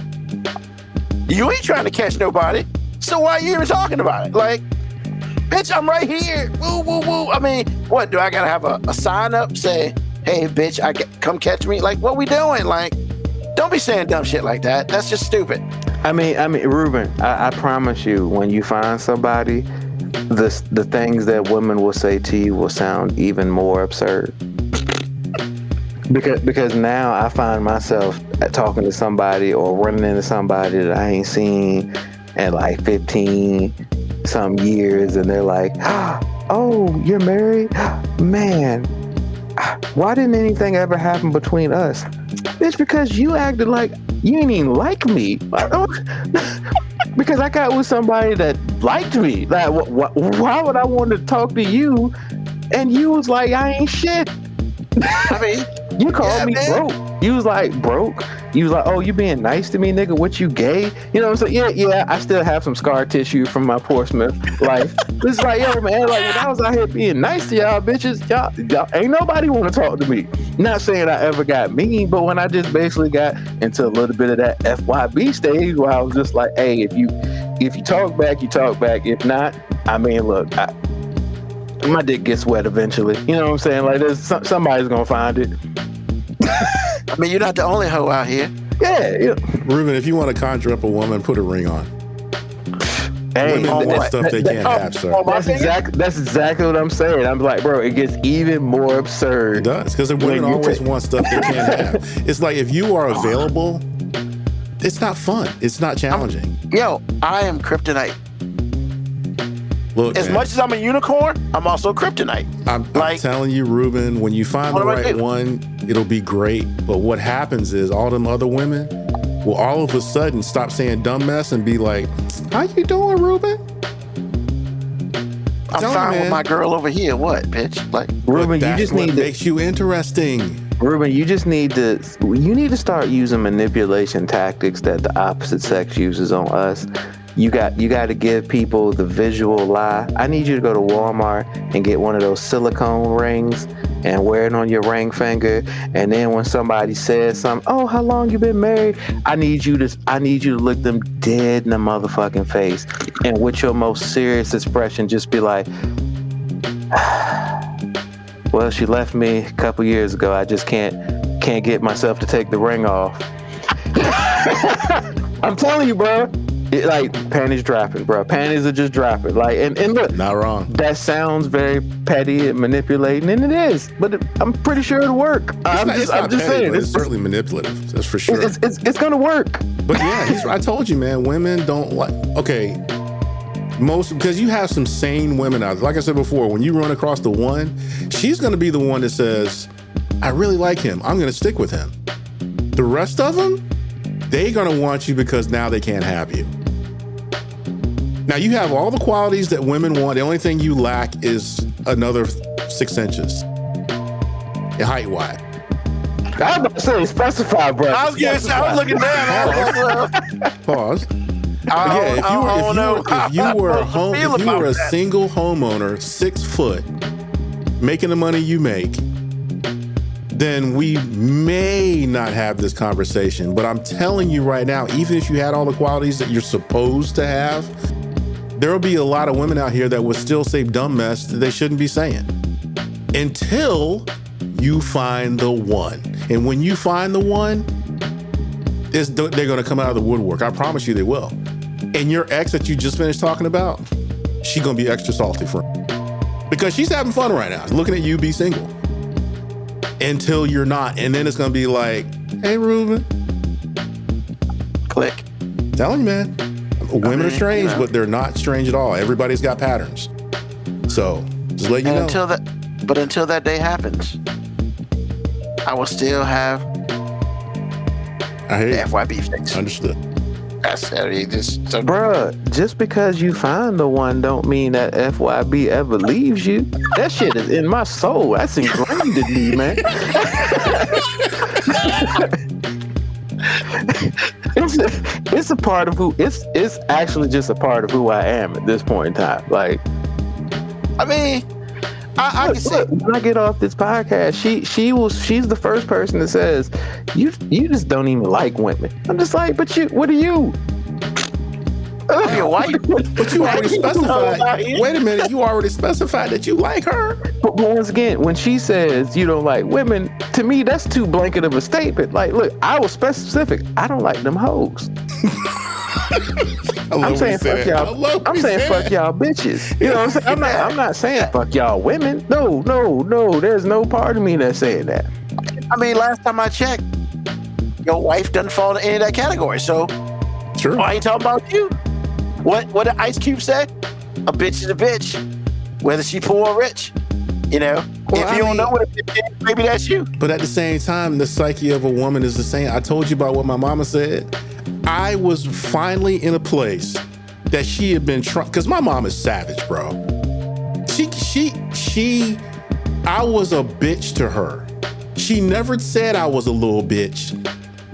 You ain't trying to catch nobody, so why are you even talking about it? Like, bitch, I'm right here. Woo, woo, woo. I mean, what, do I gotta have a sign up say, hey, bitch, come catch me? Like, what we doing? Like, don't be saying dumb shit like that. That's just stupid. I mean, Ruben, I promise you, when you find somebody, the things that women will say to you will sound even more absurd. Because now I find myself talking to somebody or running into somebody that I ain't seen in like 15 some years, and they're like, oh, you're married? Man, why didn't anything ever happen between us? It's because you acted like you ain't even like me. Because I got with somebody that liked me. Like, why would I want to talk to you? And you was like, I ain't shit. I mean, you called me broke. You was like, broke. You was like, oh, you being nice to me, nigga? What, you gay? You know what I'm saying? Yeah, I still have some scar tissue from my Portsmouth life. It's like, yo, man, like when I was out here being nice to y'all bitches, y'all ain't nobody want to talk to me. Not saying I ever got mean, but when I just basically got into a little bit of that FYB stage where I was just like, hey, if you talk back, you talk back. If not, I mean, look, my dick gets wet eventually. You know what I'm saying? Like, there's somebody's gonna find it. I mean, you're not the only hoe out here. Yeah. Ruben, if you want to conjure up a woman, put a ring on. Hey, women get stuff they can't have, sir. That's exactly what I'm saying. I'm like, bro, it gets even more absurd. It does, because the women always want stuff they can't have. It's like, if you are available, it's not fun. It's not challenging. I am kryptonite. Look, as much as I'm a unicorn, I'm also kryptonite. I'm telling you, Ruben, when you find the right one, it'll be great. But what happens is all them other women will all of a sudden stop saying dumb mess and be like, how you doing, Ruben? I'm fine with my girl over here. What, bitch? Like, Ruben, you just need makes you interesting. Ruben, you need to start using manipulation tactics that the opposite sex uses on us. You got to give people the visual lie. I need you to go to Walmart and get one of those silicone rings and wear it on your ring finger. And then when somebody says something, oh, how long you been married? I need you to look them dead in the motherfucking face. And with your most serious expression, just be like, well, she left me a couple years ago. I just can't get myself to take the ring off. I'm telling you, bro. Like, panties dropping, bro. Panties are just dropping. Like, and look, not wrong. That sounds very petty and manipulating, and it is. But I'm pretty sure it'll work. I'm just saying, it's certainly manipulative. That's for sure. It's gonna work. But yeah, I told you, man. Women don't like. Okay, because you have some sane women out there. Like I said before, when you run across the one, she's gonna be the one that says, "I really like him. I'm gonna stick with him." The rest of them, they're gonna want you because now they can't have you. Now you have all the qualities that women want. The only thing you lack is another 6 inches height-wise. I was about to say specify, bro. I was looking down. Pause. If you were a single homeowner, 6 foot, making the money you make, then we may not have this conversation. But I'm telling you right now, even if you had all the qualities that you're supposed to have, there'll be a lot of women out here that will still say dumb mess that they shouldn't be saying until you find the one. And when you find the one, they're going to come out of the woodwork. I promise you they will. And your ex that you just finished talking about, she's going to be extra salty for him because she's having fun right now, looking at you be single until you're not. And then it's going to be like, hey, Ruben. Click. Telling you, man. Women are strange, but they're not strange at all. Everybody's got patterns. So just let you know. Until that day happens, I will still have the FYB fix. Understood. Bruh, just because you find the one don't mean that FYB ever leaves you. That shit is in my soul. That's ingrained in me, man. It's a part of who it's actually just a part of who I am at this point in time. Like, I mean, I can say when I get off this podcast, she's the first person that says, you just don't even like women. I'm just like, but what are you? I'm your wife. But you already specified. Wait a minute, you already specified that you like her. But once again, when she says you don't like women, to me that's too blanket of a statement. Like, look, I was specific. I don't like them hoes. I'm saying fuck y'all. I'm saying fuck y'all bitches. You know what I'm saying? I'm not saying fuck y'all women. No. There's no part of me that's saying that. I mean, last time I checked, your wife doesn't fall into any of that category. So, true. I ain't talking about you. What did Ice Cube say? A bitch is a bitch, whether she poor or rich. You know, if you don't know what a bitch is, maybe that's you. But at the same time, the psyche of a woman is the same. I told you about what my mama said. I was finally in a place that she had been trying, because my mom is savage, bro. I was a bitch to her. She never said I was a little bitch,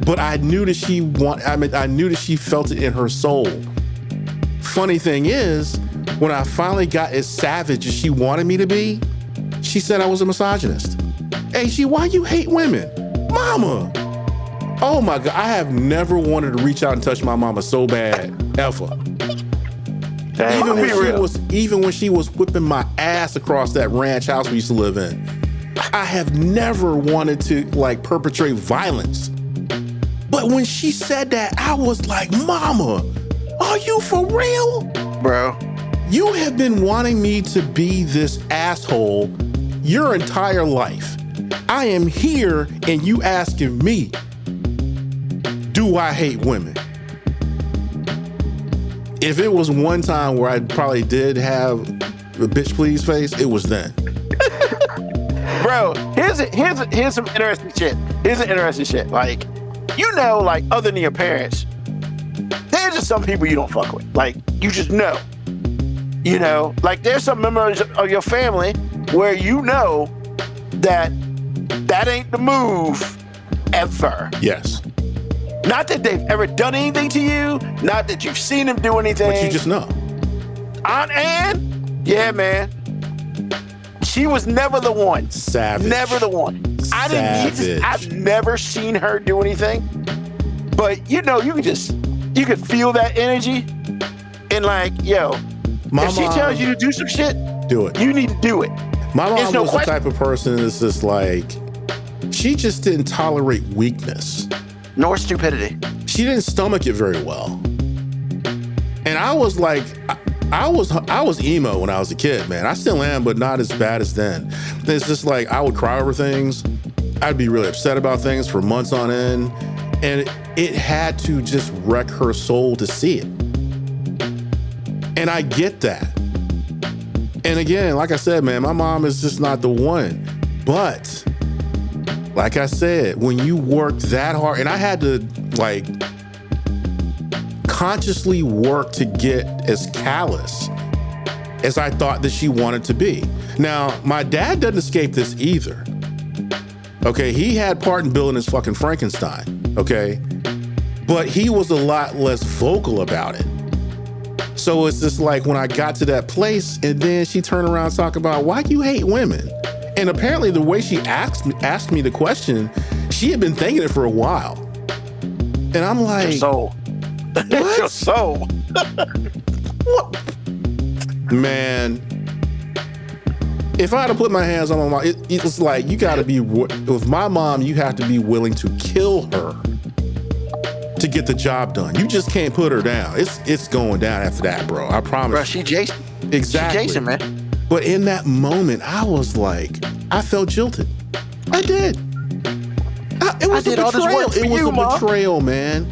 but I knew that I knew that she felt it in her soul. Funny thing is, when I finally got as savage as she wanted me to be, she said I was a misogynist. Hey, why you hate women? Mama! Oh my God, I have never wanted to reach out and touch my mama so bad, ever. Even when she was whipping my ass across that ranch house we used to live in, I have never wanted to perpetrate violence. But when she said that, I was like, Mama, are you for real? Bro. You have been wanting me to be this asshole your entire life. I am here and you asking me, do I hate women? If it was one time where I probably did have a bitch please face, it was then. Bro, here's some interesting shit. Here's an interesting shit. Like, other than your parents, there's just some people you don't fuck with. Like, you just know. You know, like there's some members of your family where you know that ain't the move ever. Yes. Not that they've ever done anything to you, not that you've seen them do anything. But you just know. Aunt Ann, yeah, man. She was never the one. Savage. Never the one. Savage. I've never seen her do anything. But you can feel that energy. And if she tells you to do some shit, do it. You need to do it. My mom was the type of person that's just she just didn't tolerate weakness. Nor stupidity. She didn't stomach it very well. And I was I was emo when I was a kid, man. I still am, but not as bad as then. It's just I would cry over things. I'd be really upset about things for months on end. And it had to just wreck her soul to see it. And I get that. And again, like I said, man, my mom is just not the one. But like I said, when you work that hard, and I had to consciously work to get as callous as I thought that she wanted to be. Now, my dad doesn't escape this either. Okay, he had part in building his fucking Frankenstein, okay? But he was a lot less vocal about it. So it's just when I got to that place and then she turned around and talked about, why do you hate women? And apparently the way she asked me the question, she had been thinking it for a while. And I'm like, your soul. What? Your soul. What? Man, if I had to put my hands on my mom, it's you gotta be, with my mom, you have to be willing to kill her to get the job done. You just can't put her down. It's going down after that, bro. I promise. Bro, she Jason. Exactly. She Jason, man. But in that moment, I was I felt jilted. I did. It was a betrayal. It was a betrayal, man.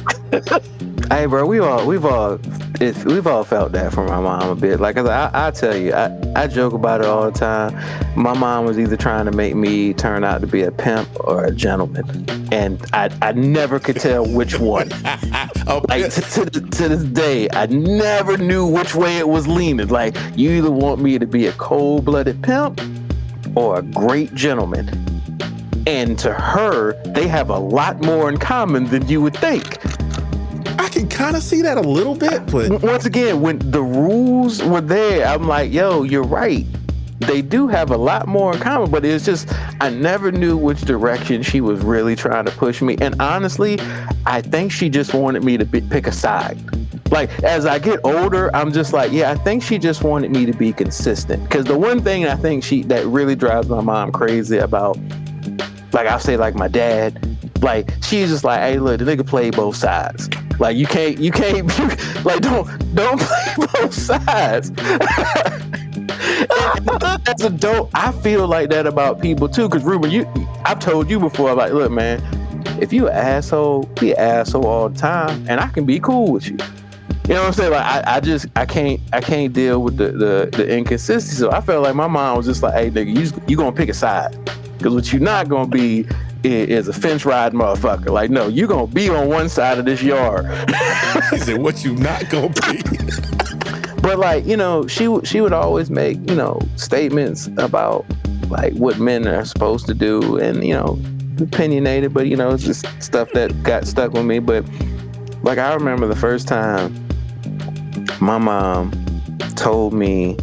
Hey, bro, we've all we've all felt that from my mom a bit. Like I tell you, I joke about it all the time. My mom was either trying to make me turn out to be a pimp or a gentleman, and I never could tell which one. Like to this day, I never knew which way it was leaning. Like, you either want me to be a cold-blooded pimp or a great gentleman. And to her, they have a lot more in common than you would think. I can kind of see that a little bit, but once again, when the rules were there, I'm like, yo, you're right. They do have a lot more in common, but it's just, I never knew which direction she was really trying to push me. And honestly, I think she just wanted me to pick a side. Like, as I get older, I'm just like, yeah, I think she just wanted me to be consistent. Because the one thing I think that really drives my mom crazy about, like, I'll say, like, my dad, like, she's just like, hey, look, the nigga play both sides. Like, you can't, like, don't play both sides. As an adult, I feel like that about people too. Because Ruben, I've told you before, like, look, man, if you an asshole, be an asshole all the time, and I can be cool with you. You know what I'm saying? Like, I can't deal with the inconsistency. So I felt like my mom was just like, hey, nigga, you gonna pick a side. Because what you're not gonna be is a fence riding motherfucker. Like, no, you gonna be on one side of this yard. He said, what you not gonna be? But, like, you know, she would always make, you know, statements about, like, what men are supposed to do, and, you know, opinionated, but, you know, it's just stuff that got stuck with me. But, like, I remember the first time my mom told me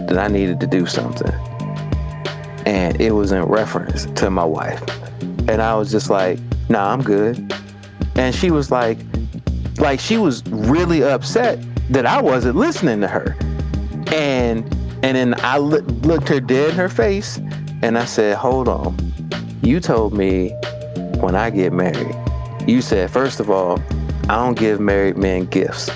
that I needed to do something, and it was in reference to my wife, and I was just like, nah, I'm good. And she was like she was really upset that I wasn't listening to her. And then I looked her dead in her face, and I said, hold on. You told me when I get married, you said, first of all, I don't give married men gifts.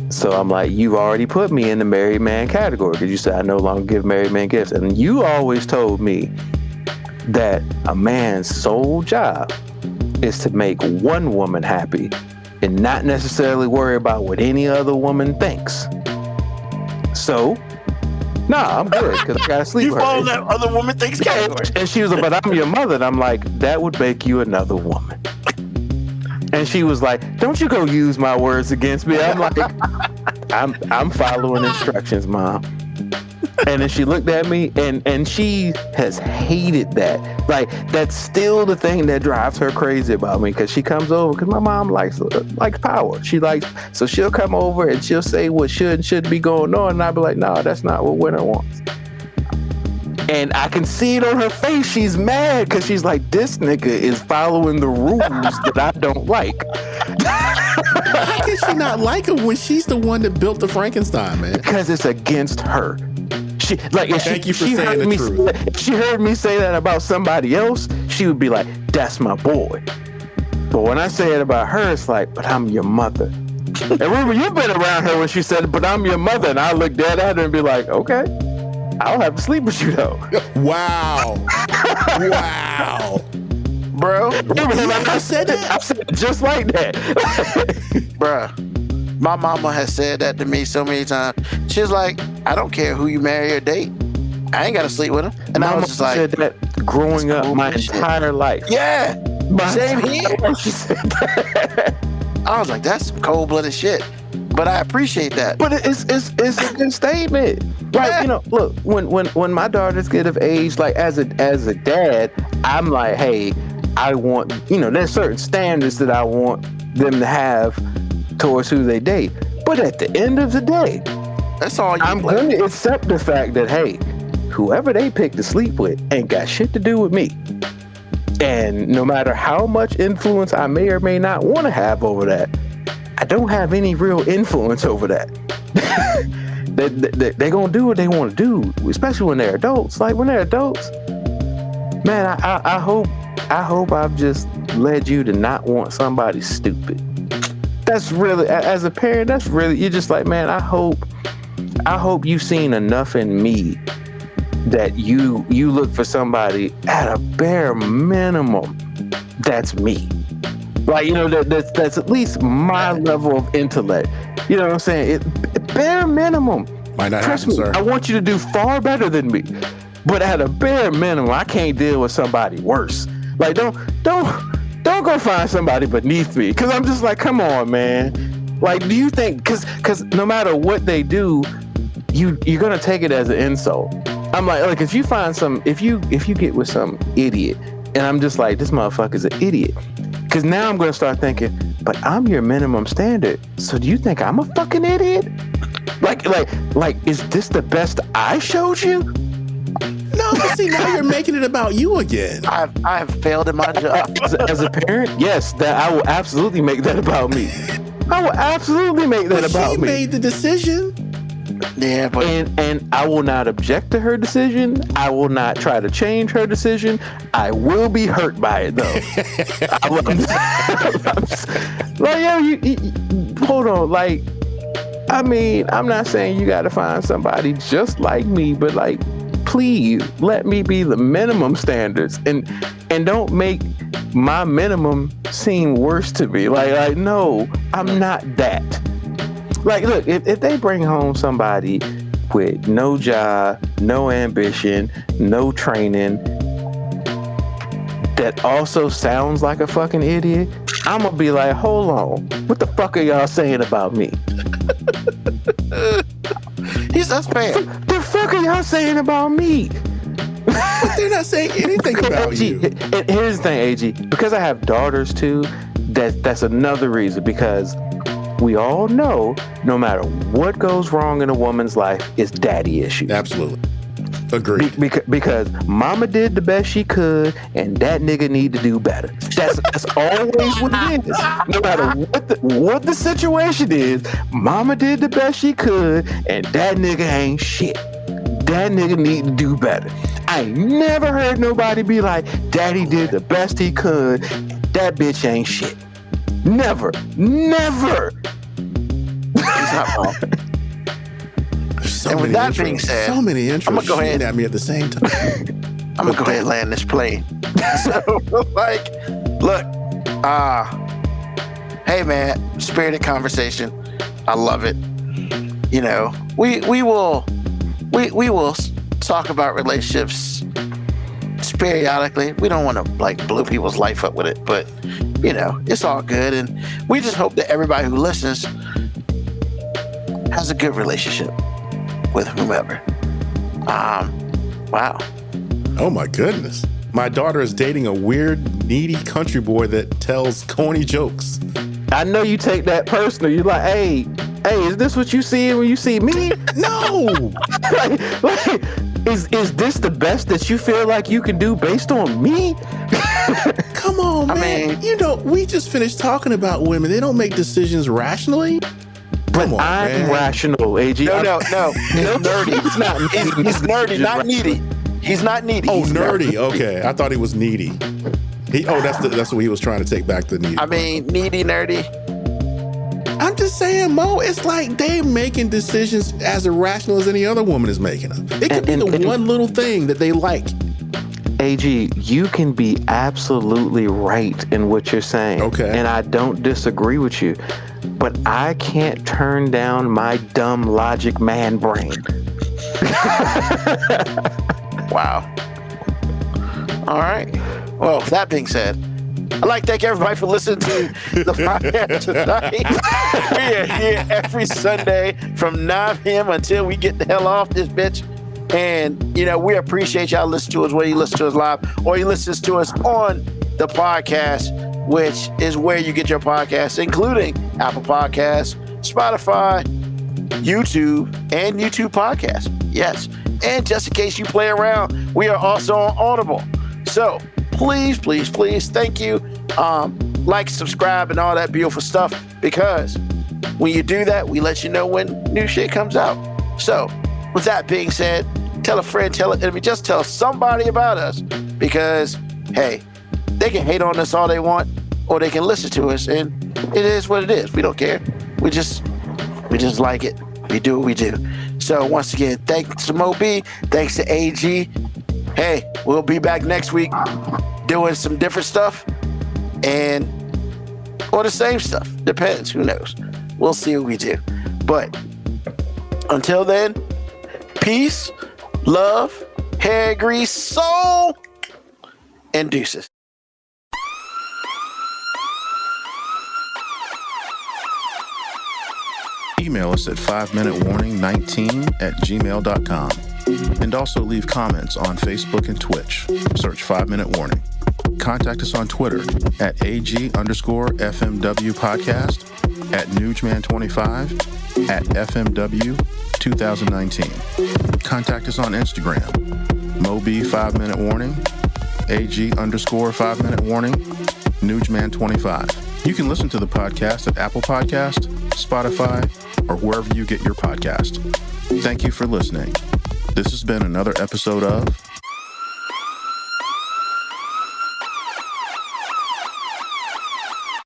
So I'm like, you've already put me in the married man category, because you said I no longer give married men gifts. And you always told me that a man's sole job is to make one woman happy and not necessarily worry about what any other woman thinks. So, nah, I'm good, because I gotta sleep with her. You follow that other woman thinks category. And she was like, but I'm your mother. And I'm like, that would make you another woman. And she was like, don't you go use my words against me. I'm like, I'm following instructions, Mom. And then she looked at me, and she has hated that. Like, that's still the thing that drives her crazy about me, because she comes over, because my mom likes power. So she'll come over and she'll say what should and shouldn't be going on, and I'll be like, no, that's not what winter wants. And I can see it on her face. She's mad, because she's like, this nigga is following the rules that I don't like. How can she not like him when she's the one that built the Frankenstein, man? Because it's against her. Thank you for saying the truth. If she heard me say that about somebody else, she would be like, that's my boy. But when I say it about her, it's like, but I'm your mother. And remember, you've been around her when she said, but I'm your mother. And I look dead at her and be like, okay, I'll have to sleep with you, though. Wow. Wow. Bro. I said that? I said it just like that. Bruh. My mama has said that to me so many times. She's like, I don't care who you marry or date. I ain't got to sleep with him. And my I was just like, said that growing up my entire life. Yeah. Same here. She said that. I was like, that's some cold-blooded shit. But I appreciate that. But it's a good statement. Like, yeah. You know, look, when my daughters get of age, like, as a dad, I'm like, hey, I want, you know, there's certain standards that I want them to have towards who they date. But at the end of the day, that's all I'm going to accept the fact that, hey, whoever they pick to sleep with ain't got shit to do with me. And no matter how much influence I may or may not want to have over that, I don't have any real influence over that. They're going to do what they want to do, especially when they're adults. Like, when they're adults, man, I hope I've just led you to not want somebody stupid. That's really, as a parent, that's really, you're just like, man, I hope you've seen enough in me that you look for somebody at a bare minimum that's me. Like, you know, that's at least my level of intellect. You know what I'm saying? Bare minimum. Might not Trust happen, me, sir. I want you to do far better than me. But at a bare minimum, I can't deal with somebody worse. Like, don't go find somebody beneath me. Cause I'm just like, come on, man. Like, do you think? Cause no matter what they do, you're gonna take it as an insult. I'm like if you find if you get with some idiot, and I'm just like, this motherfucker's an idiot. Cause now I'm gonna start thinking, but I'm your minimum standard. So do you think I'm a fucking idiot? Like, is this the best I showed you? No, but see, now you're making it about you again. I have failed in my job. As a parent, yes, that I will absolutely make that about me. I will absolutely make that about me. She made the decision. Yeah, but and I will not object to her decision. I will not try to change her decision. I will be hurt by it though. Hold on. Like, I mean, I'm not saying you got to find somebody just like me, but like, please let me be the minimum standards and don't make my minimum seem worse to me. Like no, I'm not that. Like, look, if they bring home somebody with no job, no ambition, no training, that also sounds like a fucking idiot, I'm gonna be like, hold on, what the fuck are y'all saying about me? that's fair. The fuck are y'all saying about me? But they're not saying anything about AG, you. And here's the thing, AG, because I have daughters too, that's another reason, because we all know no matter what goes wrong in a woman's life, it's daddy issues. Absolutely. Agreed. Because mama did the best she could, and that nigga need to do better. That's always what it is. No matter what the situation is, mama did the best she could, and that nigga ain't shit. That nigga need to do better. I ain't never heard nobody be like, daddy did the best he could, that bitch ain't shit. Never. He's not wrong. So And with that being said, so many intros I'm gonna go ahead at me at the same time. I'm gonna go ahead and land this plane. So, like, look, hey man, spirited conversation. I love it. You know, we will talk about relationships periodically. We don't want to like blow people's life up with it, but you know, it's all good, and we just hope that everybody who listens has a good relationship with whomever. Wow. Oh my goodness. My daughter is dating a weird, needy country boy that tells corny jokes. I know you take that personal. You're like, hey, is this what you see when you see me? No. like, is this the best that you feel like you can do based on me? Come on, man. I mean, you know, we just finished talking about women. They don't make decisions rationally. But I'm rational, AG. No. He's nerdy. He's not. He's nerdy, not needy. He's not needy. Oh, He's nerdy. Okay, I thought he was needy. That's what he was trying to take back, the needy. I mean, needy, nerdy. I'm just saying, Mo, it's like they're making decisions as irrational as any other woman is making them. It could be the one little thing that they like. AG, you can be absolutely right in what you're saying. Okay. And I don't disagree with you. But I can't turn down my dumb logic man brain. Wow. All right. Well, that being said, I'd like to thank everybody for listening to the podcast tonight. We are here every Sunday from 9 p.m. until we get the hell off this bitch. And, you know, we appreciate y'all listening to us, whether you listen to us live or you listen to us on the podcast, which is where you get your podcasts, including Apple Podcasts, Spotify, YouTube, and YouTube Podcasts. Yes. And just in case you play around, we are also on Audible. So please, thank you. Like, subscribe, and all that beautiful stuff, because when you do that, we let you know when new shit comes out. So with that being said, tell a friend, tell an enemy, just tell somebody about us, because, hey, they can hate on us all they want, or they can listen to us, and it is what it is. We don't care. We just like it. We do what we do. So once again, thanks to Mo B, thanks to AG. Hey, we'll be back next week doing some different stuff, and or the same stuff. Depends. Who knows? We'll see what we do. But until then, peace, love, hair grease, soul, and deuces. Email us at 5minutewarning19@gmail.com. And also leave comments on Facebook and Twitch. Search 5 Minute Warning. Contact us on Twitter at AG_FMW Podcast, at Newsman25, at FMW 2019. Contact us on Instagram, Moby 5 Minute Warning, AG_5 Minute Warning, Newsman25. You can listen to the podcast at Apple Podcast, Spotify, or wherever you get your podcast. Thank you for listening. This has been another episode of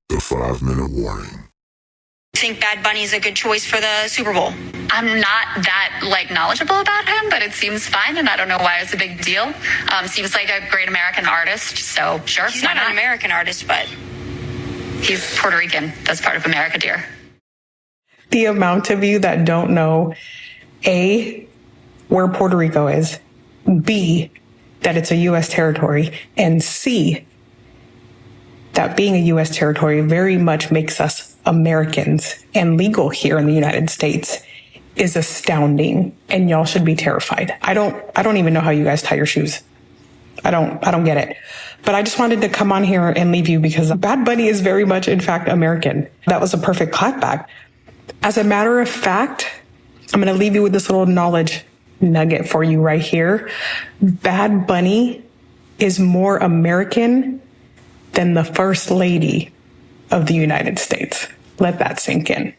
The 5 Minute Warning. I think Bad Bunny is a good choice for the Super Bowl. I'm not that knowledgeable about him, but it seems fine, and I don't know why it's a big deal. Seems like a great American artist, so sure. He's not an American artist, but he's Puerto Rican. That's part of America, dear. The amount of you that don't know, A, where Puerto Rico is, B, that it's a U.S. territory, and C, that being a U.S. territory very much makes us Americans and legal here in the United States is astounding, and y'all should be terrified. I don't even know how you guys tie your shoes. I don't get it. But I just wanted to come on here and leave you because Bad Bunny is very much, in fact, American. That was a perfect clapback. As a matter of fact, I'm going to leave you with this little knowledge nugget for you right here. Bad Bunny is more American than the First Lady of the United States. Let that sink in.